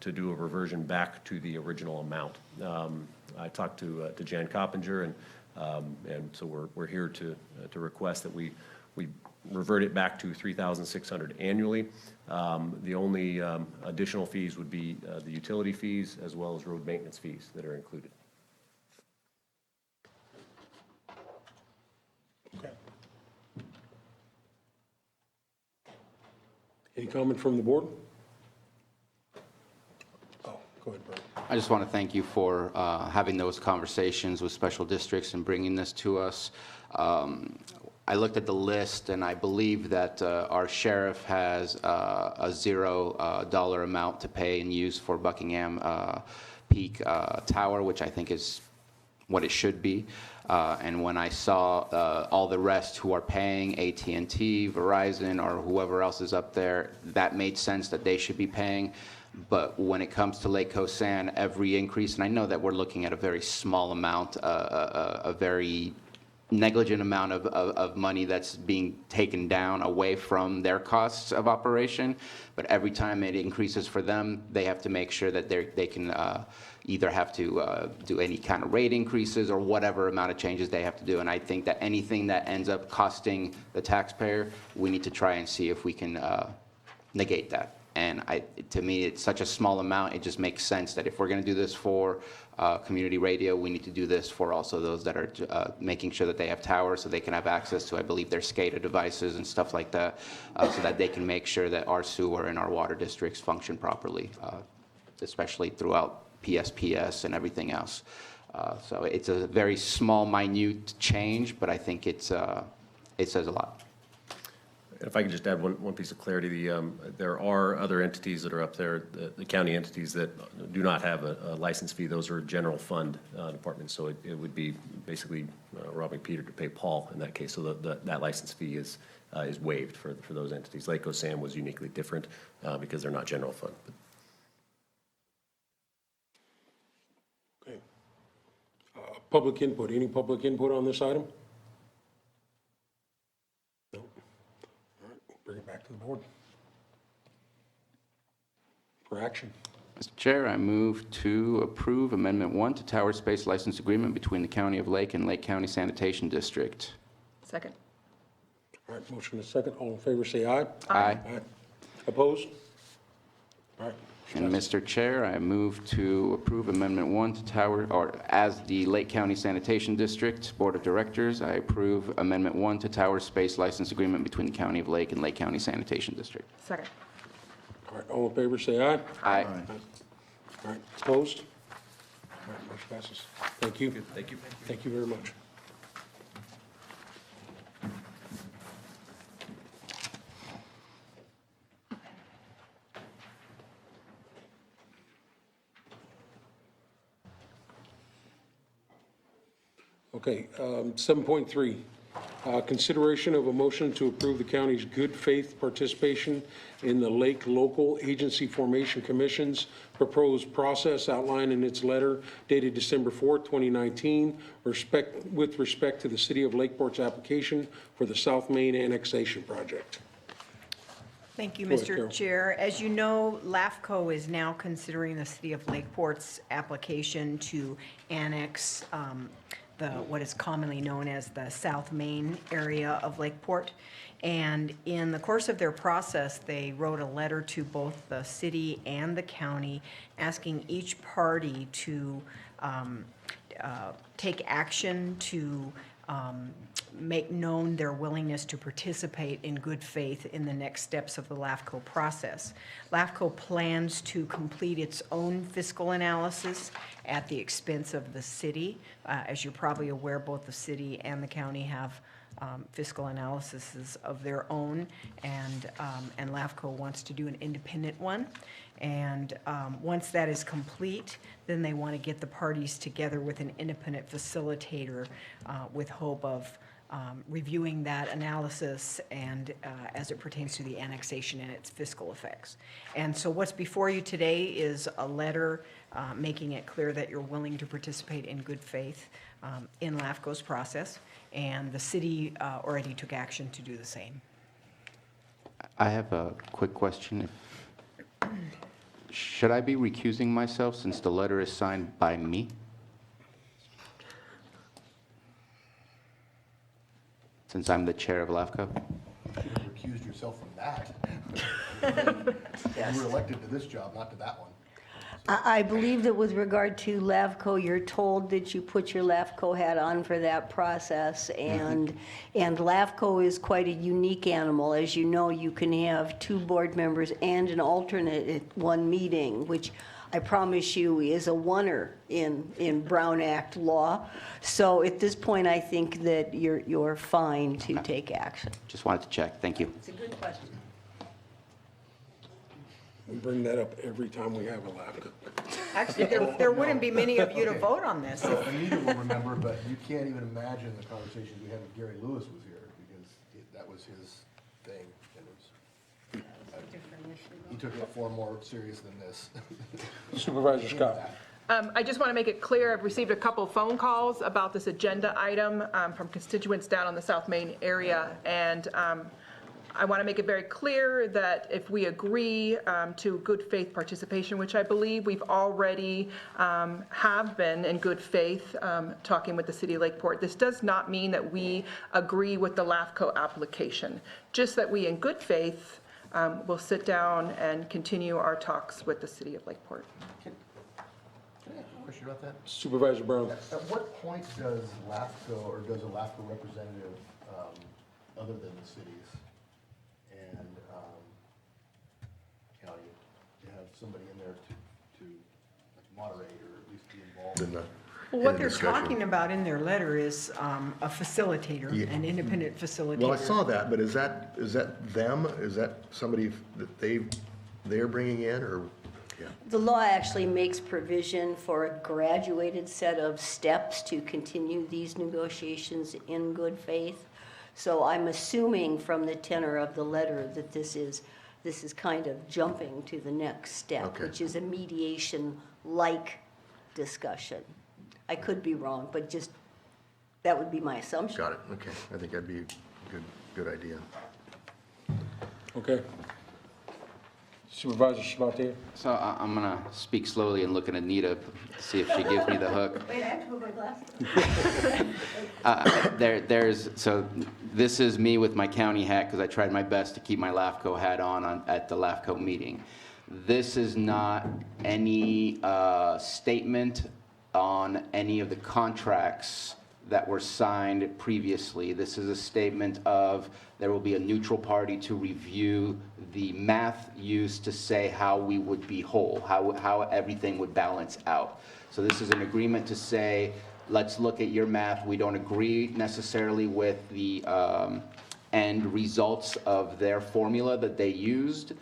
R: do a reversion back to the original amount. I talked to Jan Coppinger, and so we're here to request that we revert it back to $3,600 annually. The only additional fees would be the utility fees as well as road maintenance fees that are included.
F: Okay. Any comment from the board? Oh, go ahead, Brian.
E: I just want to thank you for having those conversations with special districts and bringing this to us. I looked at the list, and I believe that our sheriff has a $0 amount to pay and use for Buckingham Peak Tower, which I think is what it should be. And when I saw all the rest who are paying, AT&T, Verizon, or whoever else is up there, that made sense that they should be paying. But when it comes to Lake San, every increase, and I know that we're looking at a very small amount, a very negligent amount of money that's being taken down away from their costs of operation. But every time it increases for them, they have to make sure that they can either have to do any kind of rate increases or whatever amount of changes they have to do. And I think that anything that ends up costing the taxpayer, we need to try and see if we can negate that. And to me, it's such a small amount, it just makes sense that if we're going to do this for community radio, we need to do this for also those that are making sure that they have towers so they can have access to, I believe, their SCADA devices and stuff like that, so that they can make sure that our sewer and our water districts function properly, especially throughout PSPS and everything else. So it's a very small, minute change, but I think it says a lot.
R: If I could just add one piece of clarity, there are other entities that are up there, the county entities that do not have a license fee. Those are general fund departments, so it would be basically robbing Peter to pay Paul in that case. So that license fee is waived for those entities. Lake Osam was uniquely different because they're not general fund.
F: Okay. Public input. Any public input on this item? No. All right, bring it back to the board for action.
E: Mr. Chair, I move to approve Amendment 1 to Tower Space License Agreement between the County of Lake and Lake County Sanitation District.
A: Second.
F: All right, motion is second. All in favor, say aye.
E: Aye.
F: Aye. Opposed? All right.
E: And Mr. Chair, I move to approve Amendment 1 to Tower, or as the Lake County Sanitation District Board of Directors, I approve Amendment 1 to Tower Space License Agreement between the County of Lake and Lake County Sanitation District.
A: Second.
F: All right, all in favor, say aye.
E: Aye.
F: All right, opposed? All right, motion passes. Thank you.
R: Thank you.
F: Thank you very much. Okay, 7.3, consideration of a motion to approve the county's good faith participation in the Lake Local Agency Formation Commission's proposed process outlined in its letter dated December 4th, 2019, with respect to the City of Lakeport's application for the South Main Annexation Project.
C: Thank you,
F: Go ahead,
C: Mr.
F: Carol.
C: Chair. As you know, LAFCO is now considering the City of Lakeport's application to annex what is commonly known as the South Main area of Lakeport. And in the course of their process, they wrote a letter to both the city and the county asking each party to take action to make known their willingness to participate in good faith in the next steps of the LAFCO process. LAFCO plans to complete its own fiscal analysis at the expense of the city. As you're probably aware, both the city and the county have fiscal analyses of their own, and LAFCO wants to do an independent one. And once that is complete, then they want to get the parties together with an independent facilitator with hope of reviewing that analysis and as it pertains to the annexation and its fiscal effects. And so what's before you today is a letter making it clear that you're willing to participate in good faith in LAFCO's process, and the city already took action to do the same.
E: I have a quick question. Should I be recusing myself since the letter is signed by me? Since I'm the chair of LAFCO?
D: You should have recused yourself from that. You were elected to this job, not to that one.
Q: I believe that with regard to LAFCO, you're told that you put your LAFCO hat on for that process, and LAFCO is quite a unique animal. As you know, you can have 2 board members and an alternate at one meeting, which I promise you is a oneer in Brown Act law. So at this point, I think that you're fine to take action.
E: Just wanted to check. Thank you.
Q: It's a good question.
F: We bring that up every time we have a LAFCO.
C: Actually, there wouldn't be many of you to vote on this.
D: Anita will remember, but you can't even imagine the conversations we had with Gary Lewis was here, because that was his thing. And it was, he took it far more serious than this.
F: Supervisor Scott.
A: I just want to make it clear, I've received a couple phone calls about this agenda item from constituents down on the South Main area, and I want to make it very clear that if we agree to good faith participation, which I believe we've already have been in good faith talking with the City of Lakeport, this does not mean that we agree with the LAFCO application, just that we in good faith will sit down and continue our talks with the City of Lakeport.
D: Question about that?
F: Supervisor Brown.
D: At what point does LAFCO, or does a LAFCO representative, other than the cities and county, to have somebody in there to like moderate or at least be involved in the
C: Well, what they're talking about in their letter is a facilitator,
D: Yeah.
C: an independent facilitator.
D: Well, I saw that, but is that them? Is that somebody that they're bringing in, or? Yeah.
Q: The law actually makes provision for a graduated set of steps to continue these negotiations in good faith. So I'm assuming from the tenor of the letter that this is kind of jumping to the next step,
D: Okay.
Q: which is a mediation-like discussion. I could be wrong, but just, that would be my assumption.
D: Got it, okay. I think that'd be a good idea.
F: Okay. Supervisor Sabatier?
E: So I'm going to speak slowly and look at Anita to see if she gives me the hook.
Q: Wait, I have to put my glasses.
E: So this is me with my county hat, because I tried my best to keep my LAFCO hat on at the LAFCO meeting. This is not any statement on any of the contracts that were signed previously. This is a statement of there will be a neutral party to review the math used to say how we would be whole, how everything would balance out. So this is an agreement to say, let's look at your math. We don't agree necessarily with the end results of their formula that they used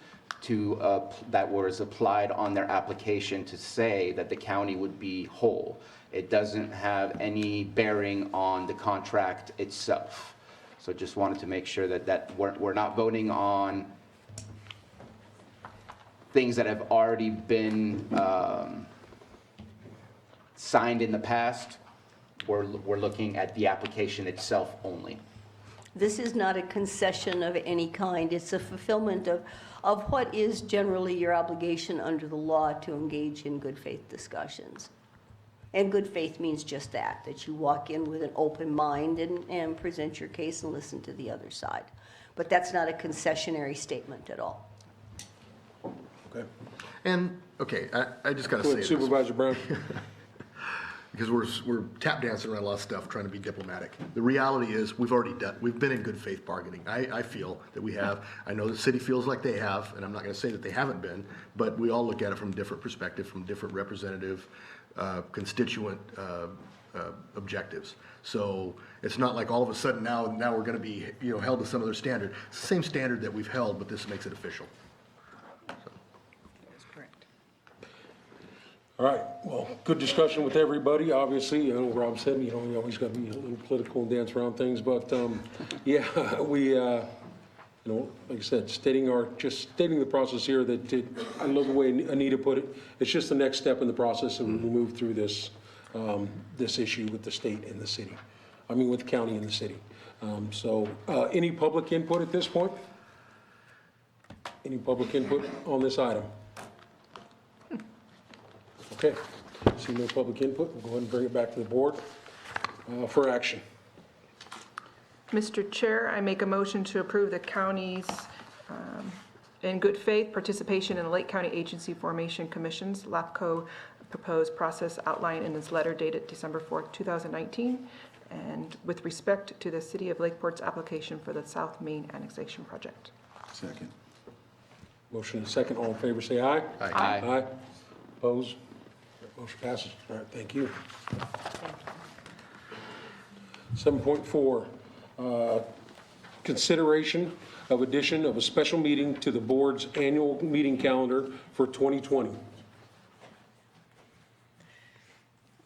E: that was applied on their application to say that the county would be whole. It doesn't have any bearing on the contract itself. So just wanted to make sure that we're not voting on things that have already been signed in the past. We're looking at the application itself only.
Q: This is not a concession of any kind. It's a fulfillment of what is generally your obligation under the law to engage in good faith discussions. And good faith means just that you walk in with an open mind and present your case and listen to the other side. But that's not a concessionary statement at all.
F: Okay.
D: And, okay, I just gotta
F: Go
D: say
F: ahead,
D: this.
F: Supervisor Brown.
D: Because we're tap dancing around a lot of stuff, trying to be diplomatic. The reality is, we've been in good faith bargaining. I feel that we have. I know the city feels like they have, and I'm not gonna say that they haven't been, but we all look at it from a different perspective, from different representative, constituent objectives. So it's not like all of a sudden now we're gonna be, held to some other standard. It's the same standard that we've held, but this makes it official.
C: That's correct.
F: All right, well, good discussion with everybody, obviously. I know Rob said, you always got to be a little political and dance around things, but, yeah, we, like I said, stating the process here that I love the way Anita put it. It's just the next step in the process, and we move through this issue with the state and the city. With the county and the city. Any public input at this point? Any public input on this item? Okay, see no public input, we'll go ahead and bring it back to the board for action.
A: Mr. Chair, I make a motion to approve the county's, in good faith, participation in the Lake County Agency Formation Commission's LAFCO proposed process outlined in this letter dated December 4th, 2019, and with respect to the City of Lakeport's application for the South Main Annexation Project.
G: Second.
F: Motion and second, all in favor, say aye.
E: Aye.
F: Aye. Opposed? Motion passes. All right, thank you. 7.4, consideration of addition of a special meeting to the board's annual meeting calendar for 2020.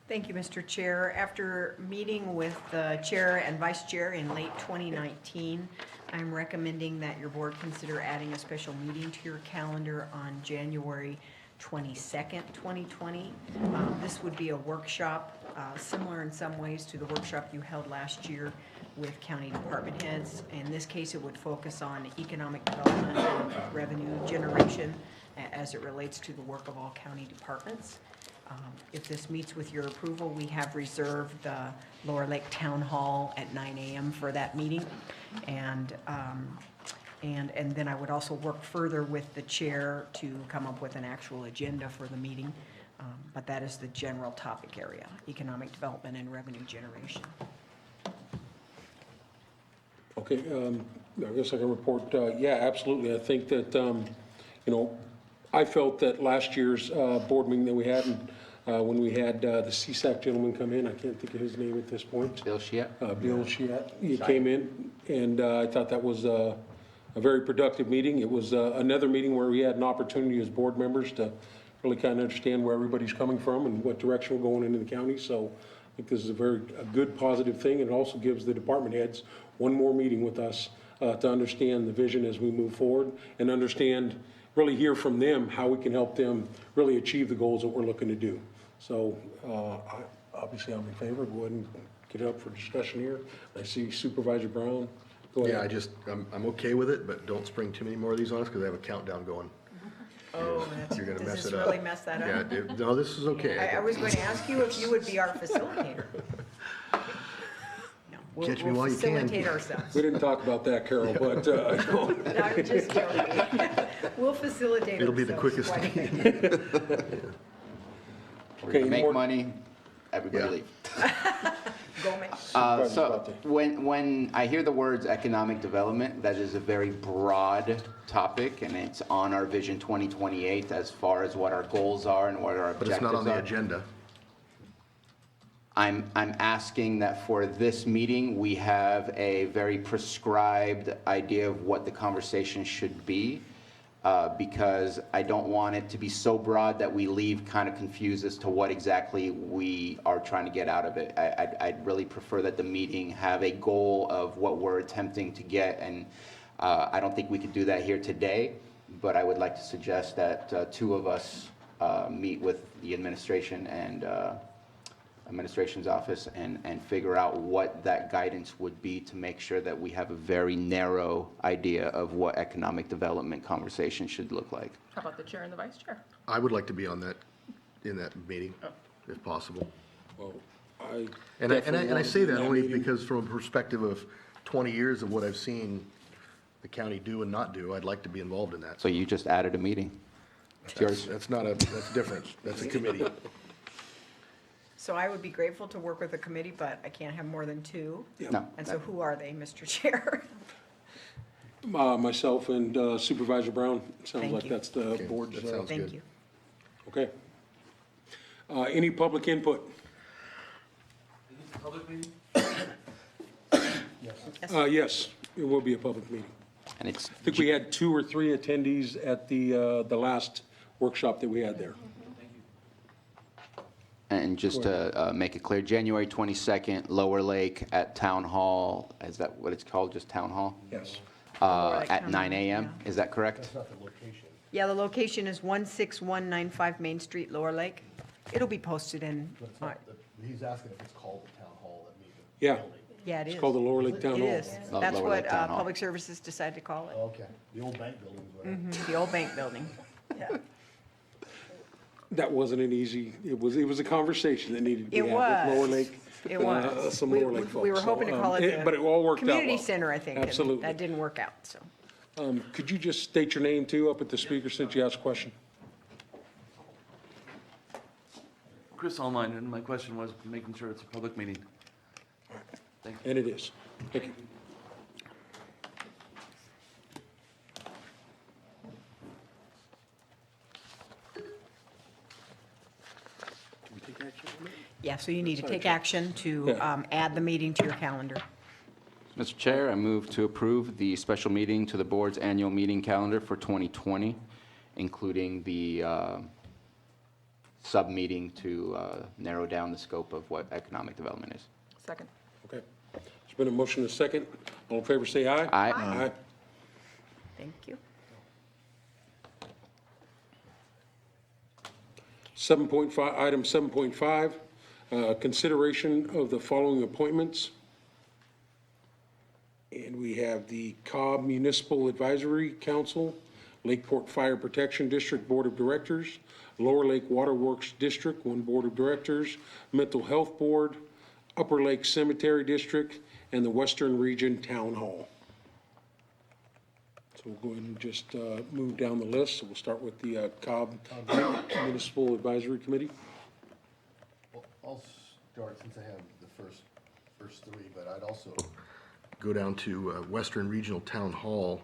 C: Thank you, Mr. Chair. After meeting with the chair and vice chair in late 2019, I'm recommending that your board consider adding a special meeting to your calendar on January 22nd, 2020. This would be a workshop, similar in some ways to the workshop you held last year with county department heads. In this case, it would focus on economic development and revenue generation as it relates to the work of all county departments. If this meets with your approval, we have reserved the Lower Lake Town Hall at 9 a.m. for that meeting. And then I would also work further with the chair to come up with an actual agenda for the meeting. But that is the general topic area, economic development and revenue generation.
F: Okay, I guess I can report, yeah, absolutely. I think that, I felt that last year's board meeting that we had, when we had the CSAC gentleman come in, I can't think of his name at this point.
E: Bill Chiat?
F: Bill Chiat, he came in, and I thought that was a very productive meeting. It was another meeting where we had an opportunity as board members to really kind of understand where everybody's coming from and what direction we're going into the county. So I think this is a good, positive thing. And it also gives the department heads one more meeting with us to understand the vision as we move forward and understand, really hear from them how we can help them really achieve the goals that we're looking to do. So obviously I'm in favor. Go ahead and get it up for discussion here. I see Supervisor Brown. Go ahead.
D: Yeah, I'm okay with it, but don't spring too many more of these on us because I have a countdown going.
C: Oh,
D: You're gonna
C: does
D: mess
C: this
D: it up.
C: really mess that up?
D: Yeah, no, this is okay.
C: I was going to ask you if you would be our facilitator. No,
D: Catch me
C: we'll
D: while you can.
C: facilitate ourselves.
F: We didn't talk about that, Carol, but
C: No, I'm just joking. We'll facilitate
D: It'll be the
C: ourselves.
D: quickest
C: Why do you
D: thing.
C: think?
E: We're
F: Okay,
E: gonna make
F: more-
E: money, everybody leave.
C: Go make.
E: So when I hear the words economic development, that is a very broad topic, and it's on our Vision 2028 as far as what our goals are and what our
D: But
E: objectives are.
D: it's not on the agenda.
E: I'm asking that for this meeting, we have a very prescribed idea of what the conversation should be, because I don't want it to be so broad that we leave kind of confused as to what exactly we are trying to get out of it. I'd really prefer that the meeting have a goal of what we're attempting to get, and I don't think we could do that here today, but I would like to suggest that two of us meet with the administration and administration's office and figure out what that guidance would be to make sure that we have a very narrow idea of what economic development conversation should look like.
A: How about the chair and the vice chair?
D: I would like to be on that, in that meeting, if possible.
F: well, I
D: And I
F: definitely want to
D: say
F: be in
D: that only
F: meeting.
D: because from a perspective of 20 years of what I've seen the county do and not do, I'd like to be involved in that.
E: So you just added a meeting. It's yours.
D: That's different. That's a committee.
C: So I would be grateful to work with the committee, but I can't have more than two.
E: No.
C: And so who are they, Mr. Chair?
F: Myself and Supervisor Brown. Sounds
C: Thank
F: like
C: you.
F: that's the board's.
D: that sounds
C: Thank
D: good.
C: you.
F: Okay. Any public input?
H: Public meeting?
F: Yes, it will be a public meeting.
E: And it's,
F: I think we had 2 or 3 attendees at the last workshop that we had there.
E: and just to make it clear, January 22nd, Lower Lake at Town Hall, is that what it's called, just Town Hall?
F: Yes.
C: Lower Lake
E: At
C: Town
E: 9
C: Hall,
E: a.m., is that correct?
C: Yeah, the location is 16195 Main Street, Lower Lake. It'll be posted in,
D: He's asking if it's called the town hall, that meeting.
F: Yeah,
C: yeah, it is.
F: it's called the Lower Lake Town
C: It
F: Hall.
C: is. That's
E: Lower
C: what
E: Lake Town Hall.
C: Public Services decided to call it.
D: Okay, the old bank building.
C: The old bank building. Yeah.
F: That wasn't an easy, it was a conversation that needed to be
C: It
F: had with Lower
C: was.
F: Lake.
C: It was.
F: Some Lower Lake folks.
C: We were
F: So,
C: hoping to call it
F: But it all worked out
C: Community
F: well.
C: Center, I think. and
F: Absolutely.
C: That didn't work out, so.
F: Could you just state your name too up at the speaker since you asked a question?
H: Chris Online, and my question was making sure it's a public meeting. Thank you.
F: And it is. Thank you. Do we take action on that?
C: Yeah, so you need to
F: Sorry,
C: take
F: Chair.
C: action to
F: Yeah.
C: add the meeting to your calendar.
E: Mr. Chair, I move to approve the special meeting to the board's annual meeting calendar for 2020, including the sub-meeting to narrow down the scope of what economic development is.
A: Second.
F: Okay. There's been a motion and a second. All in favor, say aye.
E: Aye.
C: Thank you.
F: Item 7.5, consideration of the following appointments. And we have the Cobb Municipal Advisory Council, Lakeport Fire Protection District Board of Directors, Lower Lake Waterworks District, 1 Board of Directors, Mental Health Board, Upper Lake Cemetery District, and the Western Region Town Hall. So we'll go ahead and just move down the list. So we'll start with the Cobb Municipal Advisory Committee.
D: I'll start since I have the first three, but I'd also go down to Western Regional Town Hall.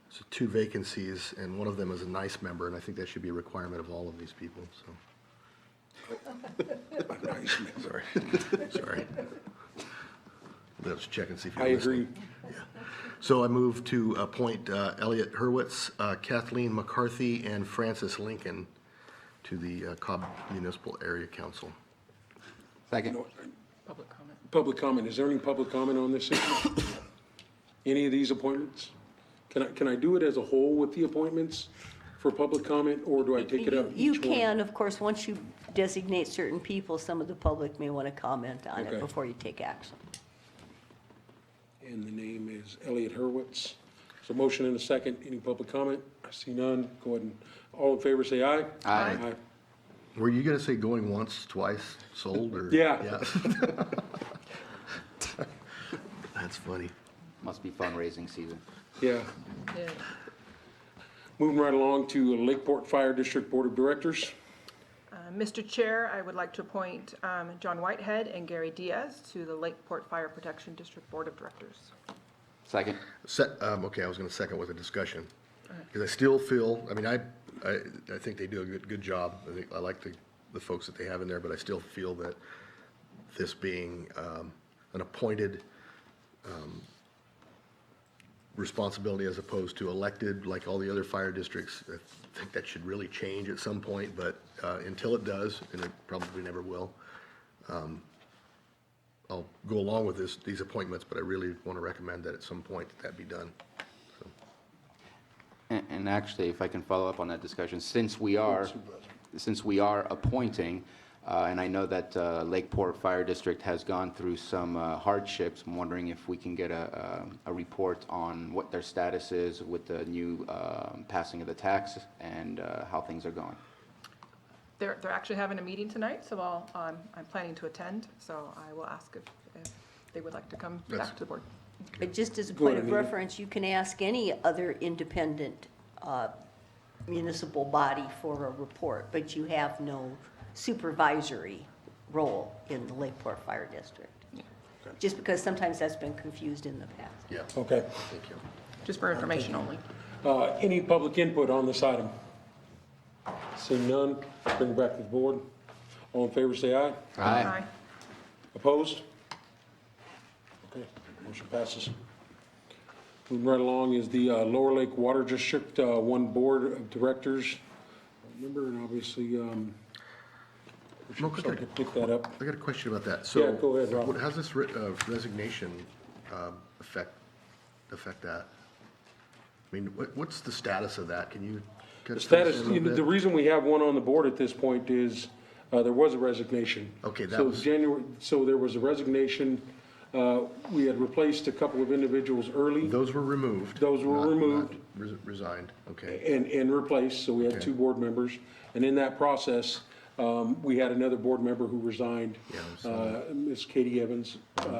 D: So 2 vacancies, and one of them is a nice member, and I think that should be a requirement of all of these people, so. Sorry, sorry. Let's check and see if you're
F: I
D: listening.
F: agree.
D: Yeah. So I move to appoint Elliot Hurwitz, Kathleen McCarthy, and Francis Lincoln to the Cobb Municipal Area Council.
E: Second.
A: Public comment.
F: Public comment. Is there any public comment on this issue? Any of these appointments? Can I do it as a whole with the appointments for public comment, or do I take it up
Q: You
F: each one?
Q: can, of course, once you designate certain people, some of the public may want to comment on
F: Okay.
Q: it before you take action.
F: And the name is Elliot Hurwitz. So motion and a second. Any public comment? I see none. Go ahead and, all in favor, say aye.
E: Aye.
D: Were you gonna say going once, twice, sold, or?
F: Yeah.
D: That's funny.
E: Must be fundraising season.
F: Yeah.
A: Yeah.
F: Moving right along to Lakeport Fire District Board of Directors.
A: Mr. Chair, I would like to appoint John Whitehead and Gary Diaz to the Lakeport Fire Protection District Board of Directors.
E: Second.
D: Okay, I was gonna second with a discussion. Because I still feel, I mean, I think they do a good job. I like the folks that they have in there, but I still feel that this being an appointed responsibility as opposed to elected, like all the other fire districts, I think that should really change at some point, but until it does, and it probably never will, I'll go along with these appointments, but I really want to recommend that at some point that be done. So.
E: And actually, if I can follow up on that discussion, since we are appointing, and I know that Lakeport Fire District has gone through some hardships, I'm wondering if we can get a report on what their status is with the new passing of the tax and how things are going.
A: They're actually having a meeting tonight, so I'm planning to attend, so I will ask if they would like to come back to the board.
Q: But just as a
F: Go
Q: point
F: ahead,
Q: of
F: Anita.
Q: reference, you can ask any other independent municipal body for a report, but you have no supervisory role in the Lakeport Fire District. Just because sometimes that's been confused in the past.
D: Yeah,
F: Okay.
D: thank you.
A: Just for information only.
F: Any public input on this item? Seeing none, bring it back to the board. All in favor, say aye.
A: Aye.
F: Opposed? Okay, motion passes. Moving right along is the Lower Lake Water District, 1 Board of Directors. Member, and obviously, we should start to pick that up.
D: I got a question about that.
F: Yeah, go ahead, Rob.
D: How's this resignation affect that? I mean, what's the status of that? Can you?
F: The status, the reason we have one on the board at this point is there was a resignation.
D: Okay, that
F: So
D: was-
F: so there was a resignation. We had replaced a couple of individuals early.
D: Those were removed.
F: Those were
D: not
F: removed.
D: Resigned, okay.
F: And replaced, so we had
D: Okay.
F: 2 board members. And in that process, we had another board member who resigned.
D: Yeah, I saw that.
F: Ms. Katie Evans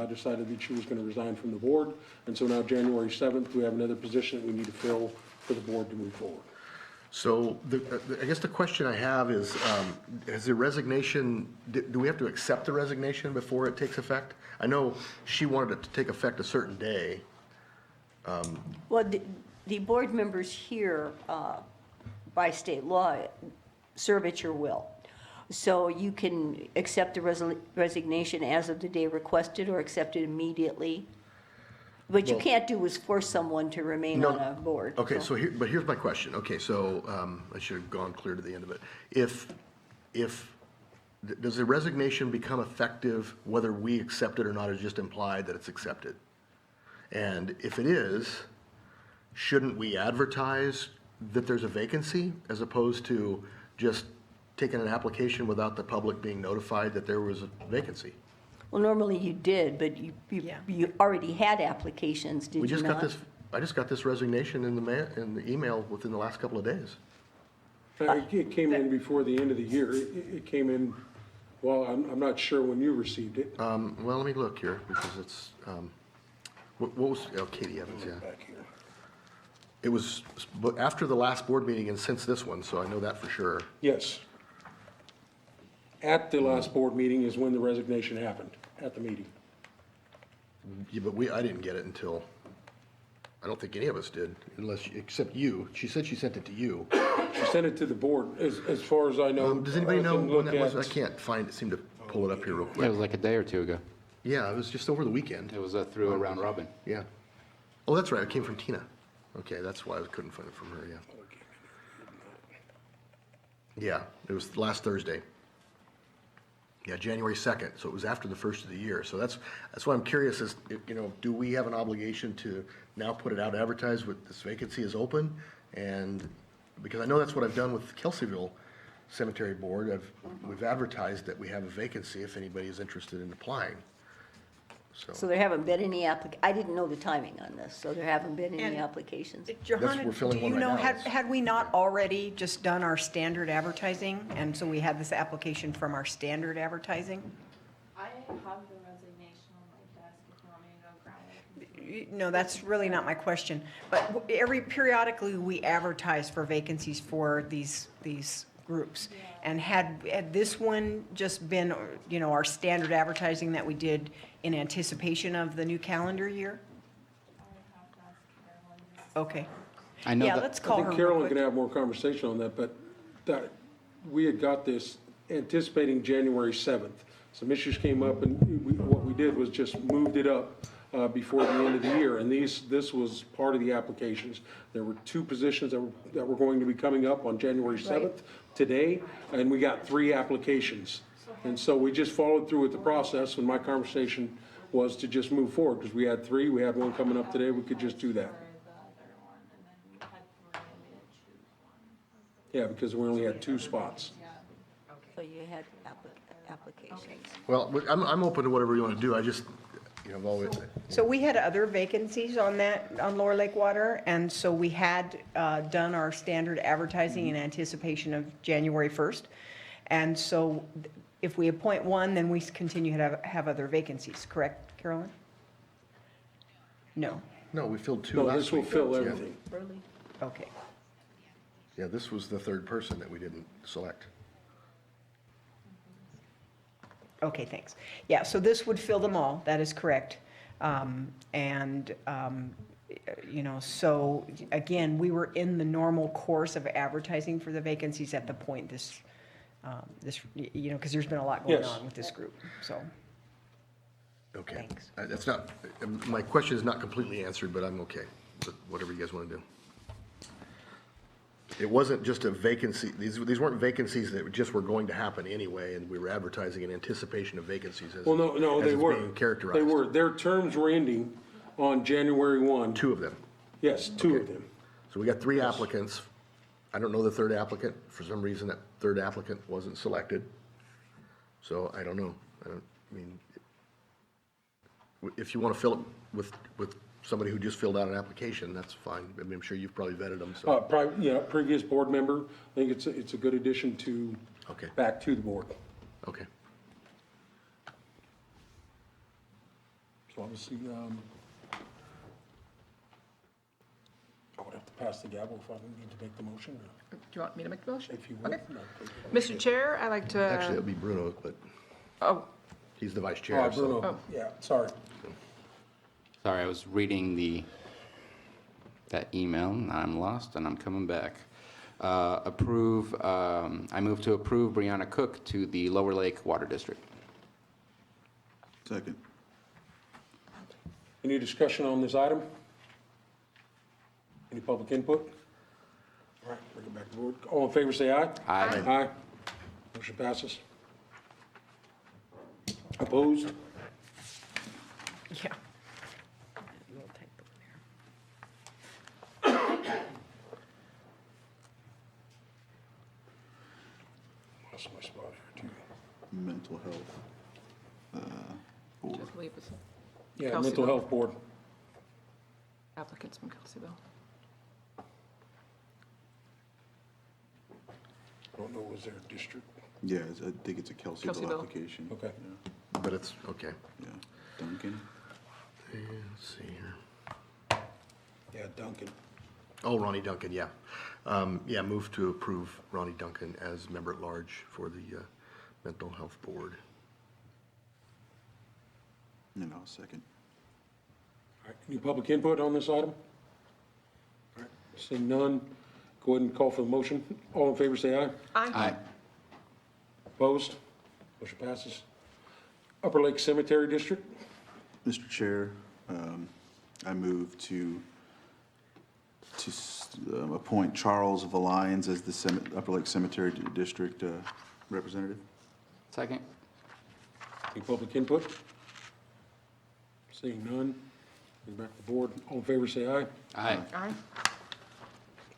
F: decided that she was going to resign from the board. And so now January 7th, we have another position that we need to fill for the board to move forward.
D: So I guess the question I have is, has the resignation, do we have to accept the resignation before it takes effect? I know she wanted it to take effect a certain day.
Q: Well, the board members here, by state law, serve at your will. So you can accept the resignation as of the day requested or accept it immediately. What you
D: Well-
Q: can't do is force someone to remain
D: No,
Q: on a board.
D: Okay, so here's my question. Okay, so I should have gone clear to the end of it. Does the resignation become effective whether we accept it or not, is just implied that it's accepted? And if it is, shouldn't we advertise that there's a vacancy as opposed to just taken an application without the public being notified that there was a vacancy.
Q: Well, normally you did, but you already had applications, did
D: We
Q: you
D: just got
Q: not?
D: this, I just got this resignation in the email within the last couple of days.
F: It came in before the end of the year. It came in, well, I'm not sure when you received it.
D: Well, let me look here, because it's, what was, oh, Katie Evans, yeah.
F: Back here.
D: It was after the last board meeting and since this one, so I know that for sure.
F: Yes. At the last board meeting is when the resignation happened, at the meeting.
D: Yeah, but I didn't get it until, I don't think any of us did, except you. She said she sent it to you.
F: She sent it to the board, as far as I know.
D: Does anybody
F: I
D: know
F: can
D: when
F: look
D: that was?
F: at-
D: I can't seem to pull it up here real
E: It
D: quick.
E: was like a day or two ago.
D: Yeah, it was just over the weekend.
E: It was through a round robin.
D: Yeah. Oh, that's right, it came from Tina. Okay, that's why I couldn't find it from her, yeah. Yeah, it was last Thursday. Yeah, January 2nd, so it was after the first of the year. So that's why I'm curious is, do we have an obligation to now put it out advertised with this vacancy is open? And, because I know that's what I've done with Kelseyville Cemetery Board. We've advertised that we have a vacancy if anybody is interested in applying.
Q: So there haven't been any I didn't know the timing on this, so there haven't been any
C: And-
Q: applications.
D: we're filling one right now.
C: Had we not already just done our standard advertising? And so we had this application from our standard advertising?
S: I have the resignation on my desk if you want me to go grab it.
C: No, that's really not my question. But periodically, we advertise for vacancies for these groups. And had this one just been, our standard advertising that we did in anticipation of the new calendar year? Okay.
E: I know
C: Yeah,
E: that-
C: let's
F: I
C: call her
F: think
C: real
F: Carolyn
C: quick.
F: can have more conversation on that, but that, we had got this anticipating January 7th. Some issues came up, and what we did was just moved it up before the end of the year, and this was part of the applications. There were 2 positions that were going to be coming up on January 7th, today, and we got 3 applications. And so we just followed through with the process, and my conversation was to just move forward, because we had 3, we had 1 coming up today, we could just do that. Yeah, because we only had 2 spots.
Q: So you had applications.
D: Well, I'm open to whatever you want to do. I just, I've always,
C: So we had other vacancies on Lower Lake Water, and so we had done our standard advertising in anticipation of January 1st. And so if we appoint one, then we continue to have other vacancies, correct, Carolyn? No,
D: no, we filled 2
F: No,
D: last
F: this will
D: week.
F: fill
D: Yeah.
F: everything.
C: okay.
D: Yeah, this was the 3rd person that we didn't select.
C: Okay, thanks. Yeah, so this would fill them all, that is correct. So again, we were in the normal course of advertising for the vacancies at the point because there's been a lot going
F: Yes.
C: on with this group, so.
D: Okay.
C: Thanks.
D: That's not, my question is not completely answered, but I'm okay with whatever you guys want to do. It wasn't just a vacancy, these weren't vacancies that just were going to happen anyway, and we were advertising in anticipation of vacancies as
F: Well, no,
D: as
F: they
D: it's
F: were.
D: being characterized.
F: They were. Their terms were ending on January 1.
D: 2 of them.
F: Yes, 2 of them.
D: So we got 3 applicants. I don't know the 3rd applicant. For some reason, that 3rd applicant wasn't selected. So I don't know. If you want to fill it with somebody who just filled out an application, that's fine. I'm sure you've probably vetted them, so.
F: Previous board member, I think it's a good addition to,
D: Okay.
F: back to the board.
D: Okay.
F: So obviously, I would have to pass the gavel if I need to make the motion, or
A: Do you want me to make the motion?
F: if you would.
A: Okay.
F: No,
A: Mr. Chair, I'd like to.
D: Actually, it would be Bruno, but
A: Oh,
D: he's the vice chair, so.
F: Bruno, yeah, sorry.
E: Sorry, I was reading that email, and I'm lost, and I'm coming back. I move to approve Brianna Cook to the Lower Lake Water District.
G: Second.
F: Any discussion on this item? Any public input? All right, bring it back to the board. All in favor, say aye.
E: Aye.
F: Aye. Motion passes. Opposed?
C: Yeah.
F: Lost my spot here, too.
G: Mental health. Board.
A: Just leave us
F: Yeah,
A: Kelseyville.
F: Mental Health Board.
A: applicants from Kelseyville.
F: I don't know, was there a district?
G: Yeah, I think it's a Kelseyville
A: Kelseyville.
G: application.
F: Okay.
G: Yeah.
D: But it's, okay.
G: Yeah. Duncan?
D: Let's see here.
F: Yeah, Duncan.
D: Oh, Ronnie Duncan, yeah. Yeah, move to approve Ronnie Duncan as member at large for the Mental Health Board.
G: And I'll second.
F: All right, any public input on this item? All right, seeing none, go ahead and call for the motion. All in favor, say aye.
A: Aye.
F: Opposed? Motion passes. Upper Lake Cemetery District,
G: Mr. Chair, I move to appoint Charles Valines as the Upper Lake Cemetery District representative.
E: Second.
F: any public input? Seeing none, bring back the board. All in favor, say aye.
E: Aye.
A: Aye.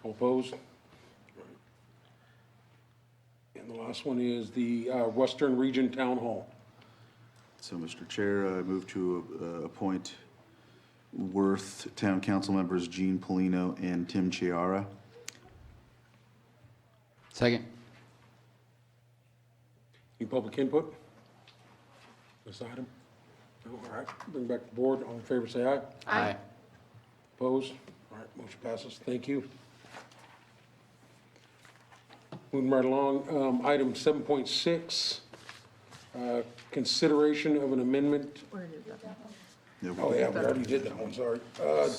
F: All opposed? And the last one is the Western Region Town Hall.
G: So, Mr. Chair, I move to appoint Worth Town Council members Gene Polino and Tim Chiara.
E: Second.
F: Any public input? This item? No, all right, bring back the board. All in favor, say aye.
E: Aye.
F: Opposed? All right, motion passes. Thank you. Moving right along, item 7.6, consideration of an amendment.
A: Where did that?
G: Yeah,
F: Oh, yeah, we already did that one, sorry.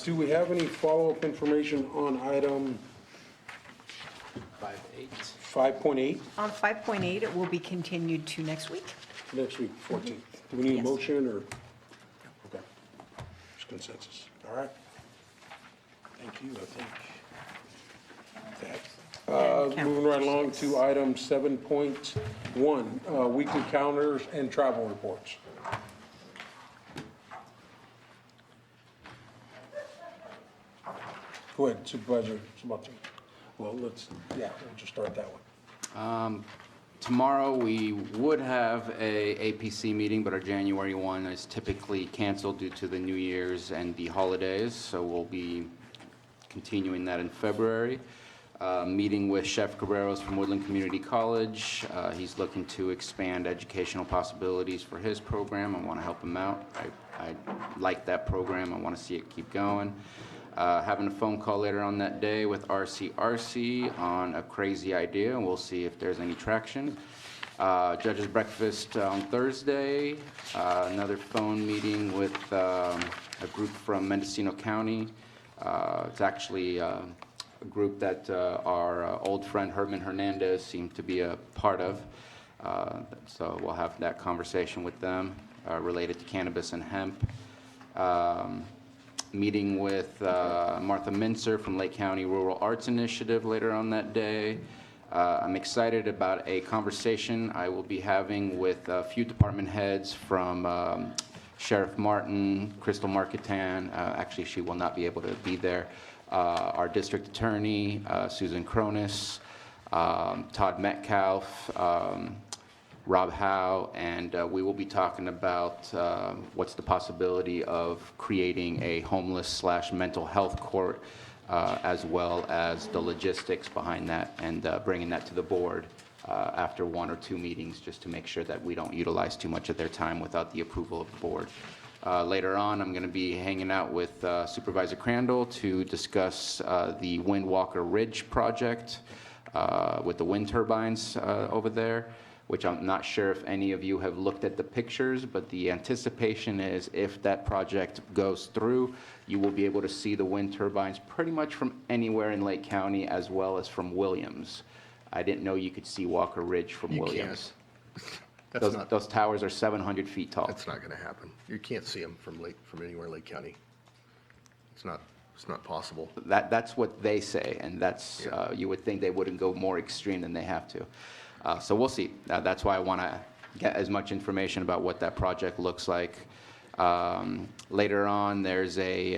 F: Do we have any follow-up information on item 5.8?
C: On 5.8, it will be continued to next week.
F: Next week, 14th. Do we need a
C: Yes.
F: motion, or? Okay. Just consensus. All right. Thank you, I think. Moving right along to item 7.1, weekly calendars and travel reports. Go ahead, Supervisor Smucker. Well, we'll just start that one.
E: Tomorrow, we would have a APC meeting, but our January one is typically canceled due to the New Year's and the holidays, so we'll be continuing that in February. Meeting with Chef Cabreros from Woodland Community College. He's looking to expand educational possibilities for his program. I want to help him out. I like that program. I want to see it keep going. Having a phone call later on that day with RCRC on a crazy idea, and we'll see if there's any traction. Judge's breakfast on Thursday. Another phone meeting with a group from Mendocino County. It's actually a group that our old friend Herman Hernandez seemed to be a part of. So we'll have that conversation with them related to cannabis and hemp. Meeting with Martha Mincer from Lake County Rural Arts Initiative later on that day. I'm excited about a conversation I will be having with a few department heads from Sheriff Martin, Crystal Marketan. Actually, she will not be able to be there. Our district attorney, Susan Cronus, Todd Metcalf, Rob Howe, and we will be talking about what's the possibility of creating a homeless/mental health court, as well as the logistics behind that, and bringing that to the board after 1 or 2 meetings, just to make sure that we don't utilize too much of their time without the approval of the board. Later on, I'm going to be hanging out with Supervisor Crandall to discuss the Windwalker Ridge project with the wind turbines over there, which I'm not sure if any of you have looked at the pictures, but the anticipation is if that project goes through, you will be able to see the wind turbines pretty much from anywhere in Lake County, as well as from Williams. I didn't know you could see Walker Ridge from Williams. Those towers are 700 feet tall.
D: That's not going to happen. You can't see them from anywhere in Lake County. It's not possible.
E: That's what they say, and that's, you would think they wouldn't go more extreme than they have to. So we'll see. That's why I want to get as much information about what that project looks like. Later on, there's a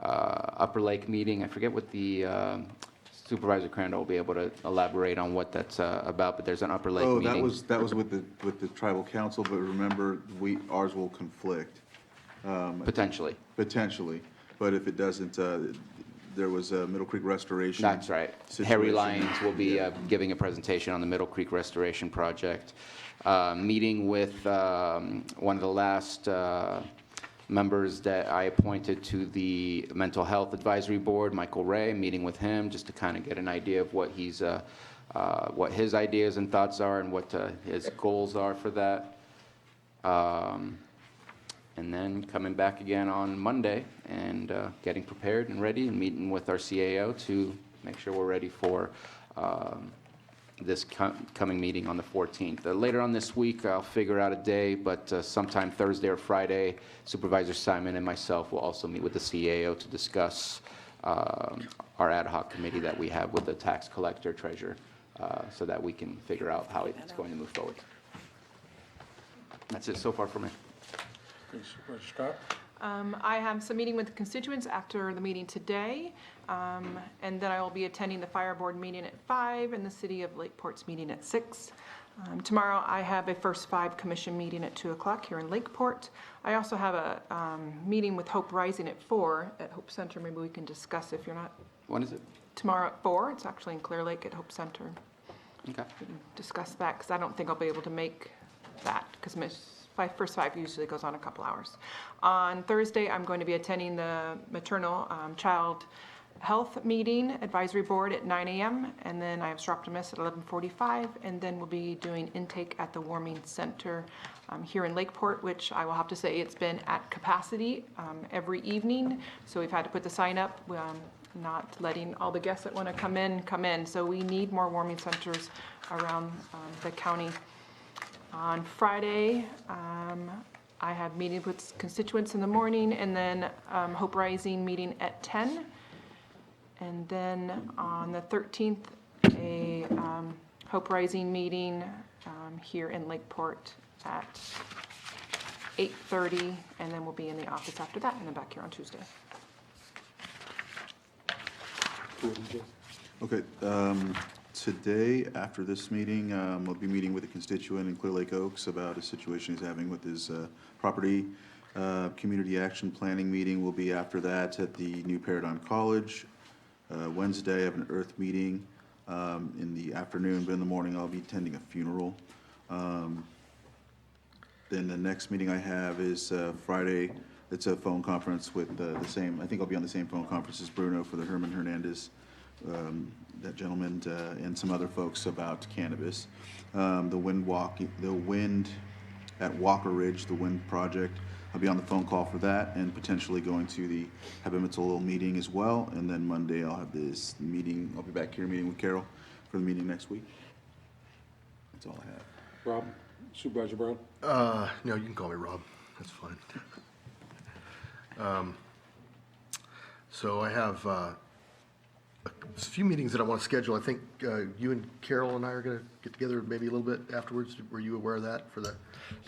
E: Upper Lake meeting. I forget what the Supervisor Crandall will be able to elaborate on what that's about, but there's an Upper Lake meeting.
G: That was with the tribal council, but remember, ours will conflict.
E: Potentially.
G: Potentially, but if it doesn't, there was a Middle Creek Restoration.
E: That's right. Harry Lyons will be giving a presentation on the Middle Creek Restoration Project. Meeting with one of the last members that I appointed to the Mental Health Advisory Board, Michael Ray, meeting with him just to kind of get an idea of what what his ideas and thoughts are and what his goals are for that. And then coming back again on Monday and getting prepared and ready and meeting with our CAO to make sure we're ready for this coming meeting on the 14th. Later on this week, I'll figure out a day, but sometime Thursday or Friday, Supervisor Simon and myself will also meet with the CAO to discuss our ad hoc committee that we have with the tax collector treasurer so that we can figure out how it's going to move forward. That's it so far for me.
F: Supervisor Scott?
A: I have some meeting with constituents after the meeting today, and then I will be attending the fire board meeting at 5 and the city of Lakeport's meeting at 6. Tomorrow I have a first 5 commission meeting at 2 o'clock here in Lakeport. I also have a meeting with Hope Rising at 4 at Hope Center. Maybe we can discuss if you're not.
E: When is it?
A: Tomorrow at 4. It's actually in Clear Lake at Hope Center.
E: Okay.
A: We can discuss that because I don't think I'll be able to make that because first 5 usually goes on a couple hours. On Thursday, I'm going to be attending the maternal child health meeting advisory board at 9 a.m. and then I have Stroptimus at 11:45, and then we'll be doing intake at the warming center here in Lakeport, which I will have to say it's been at capacity every evening. So we've had to put the sign up, not letting all the guests that want to come in. So we need more warming centers around the county. On Friday, I have meetings with constituents in the morning, and then Hope Rising meeting at 10. And then on the 13th, a Hope Rising meeting here in Lakeport at 8:30, and then we'll be in the office after that, and then back here on Tuesday.
G: Okay, today, after this meeting, we'll be meeting with a constituent in Clear Lake Oaks about a situation he's having with his property. Community action planning meeting will be after that at the New Paradigm College. Wednesday, I have an earth meeting in the afternoon, but in the morning I'll be attending a funeral. Then the next meeting I have is Friday. It's a phone conference with the same, I think I'll be on the same phone conference as Bruno for the Herman Hernandez, that gentleman, and some other folks about cannabis. The wind at Walker Ridge, the wind project, I'll be on the phone call for that and potentially going to the Habimatul meeting as well. And then Monday I'll have this meeting, I'll be back here meeting with Carol for the meeting next week. That's all I have.
F: Rob? Supervisor Brown?
D: No, you can call me Rob. That's fine. So I have a few meetings that I want to schedule. I think you and Carol and I are going to get together maybe a little bit afterwards. Were you aware of that for the?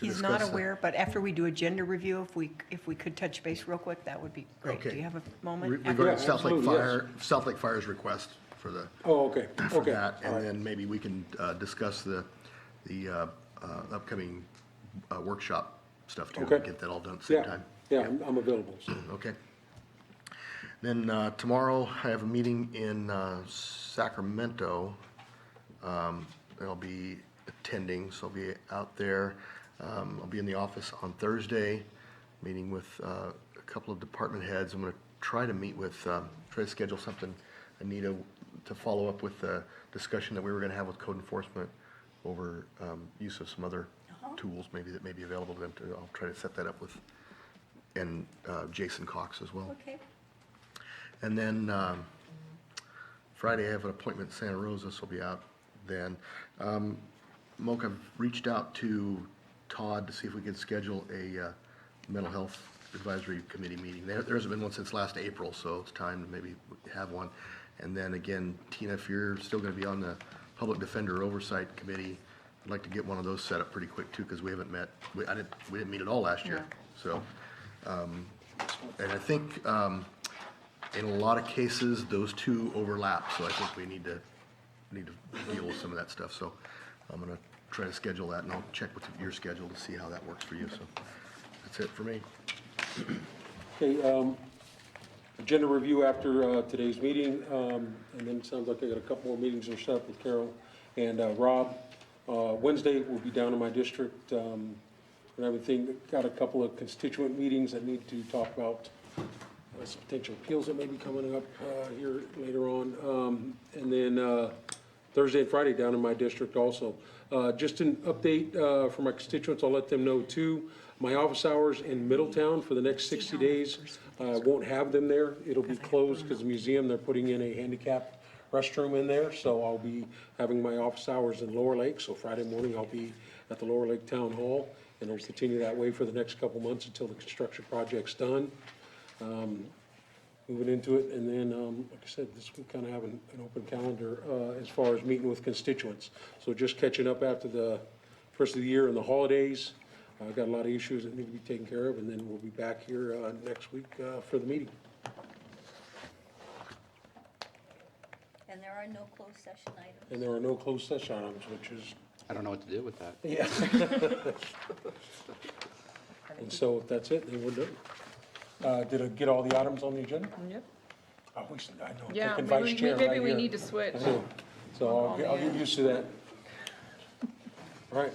C: He's not aware, but after we do agenda review, if we could touch base real quick, that would be great.
D: Okay.
C: Do you have a moment?
D: Regarding
F: Yeah,
D: South Lake
F: absolutely,
D: Fire, South Lake Fire's request for the.
F: Oh, okay,
D: For
F: okay.
D: that,
F: All
D: and
F: right.
D: then maybe we can discuss the upcoming workshop stuff too.
F: Okay.
D: Get that all done at the same
F: Yeah,
D: time.
F: yeah, I'm available, so.
D: Okay. Then tomorrow, I have a meeting in Sacramento. I'll be attending, so I'll be out there. I'll be in the office on Thursday, meeting with a couple of department heads. I'm going to try to meet with, try to schedule something, Anita, to follow up with the discussion that we were going to have with code enforcement over use of some other tools maybe that may be available to them. I'll try to set that up with, and Jason Cox as well.
Q: Okay.
D: And then Friday, I have an appointment in Santa Rosa, so I'll be out then. Moke, I've reached out to Todd to see if we could schedule a mental health advisory committee meeting. There hasn't been one since last April, so it's time to maybe have one. And then again, Tina, if you're still going to be on the Public Defender Oversight Committee, I'd like to get one of those set up pretty quick too, because we haven't met, we didn't meet at all last year. So, and I think In a lot of cases, those two overlap, so I think we need to deal with some of that stuff. So I'm gonna try to schedule that, and I'll check with your schedule to see how that works for you. So that's it for me.
F: Okay, agenda review after today's meeting, and then it sounds like I got a couple more meetings to set up with Carol and Rob. Wednesday, we'll be down in my district, and everything. Got a couple of constituent meetings that need to talk about some potential appeals that may be coming up here later on. And then Thursday and Friday down in my district also. Just an update for my constituents, I'll let them know too. My office hours in Middletown for the next 60 days, won't have them there. It'll be closed because the museum, they're putting in a handicapped restroom in there. So I'll be having my office hours in Lower Lake. So Friday morning, I'll be at the Lower Lake Town Hall, and it'll continue that way for the next couple months until the construction project's done. Moving into it, and then, like I said, this week kind of have an open calendar as far as meeting with constituents. So just catching up after the first of the year and the holidays. I've got a lot of issues that need to be taken care of, and then we'll be back here next week for the meeting.
Q: And there are no closed session items.
F: And there are no closed session items, which is,
E: I don't know what to do with that.
F: yeah. And so if that's it, then we're done. Did I get all the items on the agenda?
A: Yep.
F: I know,
A: Yeah,
F: taking vice chair right
A: maybe we
F: here.
A: need to switch.
F: So I'll get used to that. All right,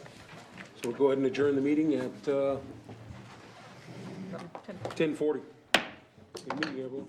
F: so we'll go ahead and adjourn the meeting at 10:40. Good meeting, everyone.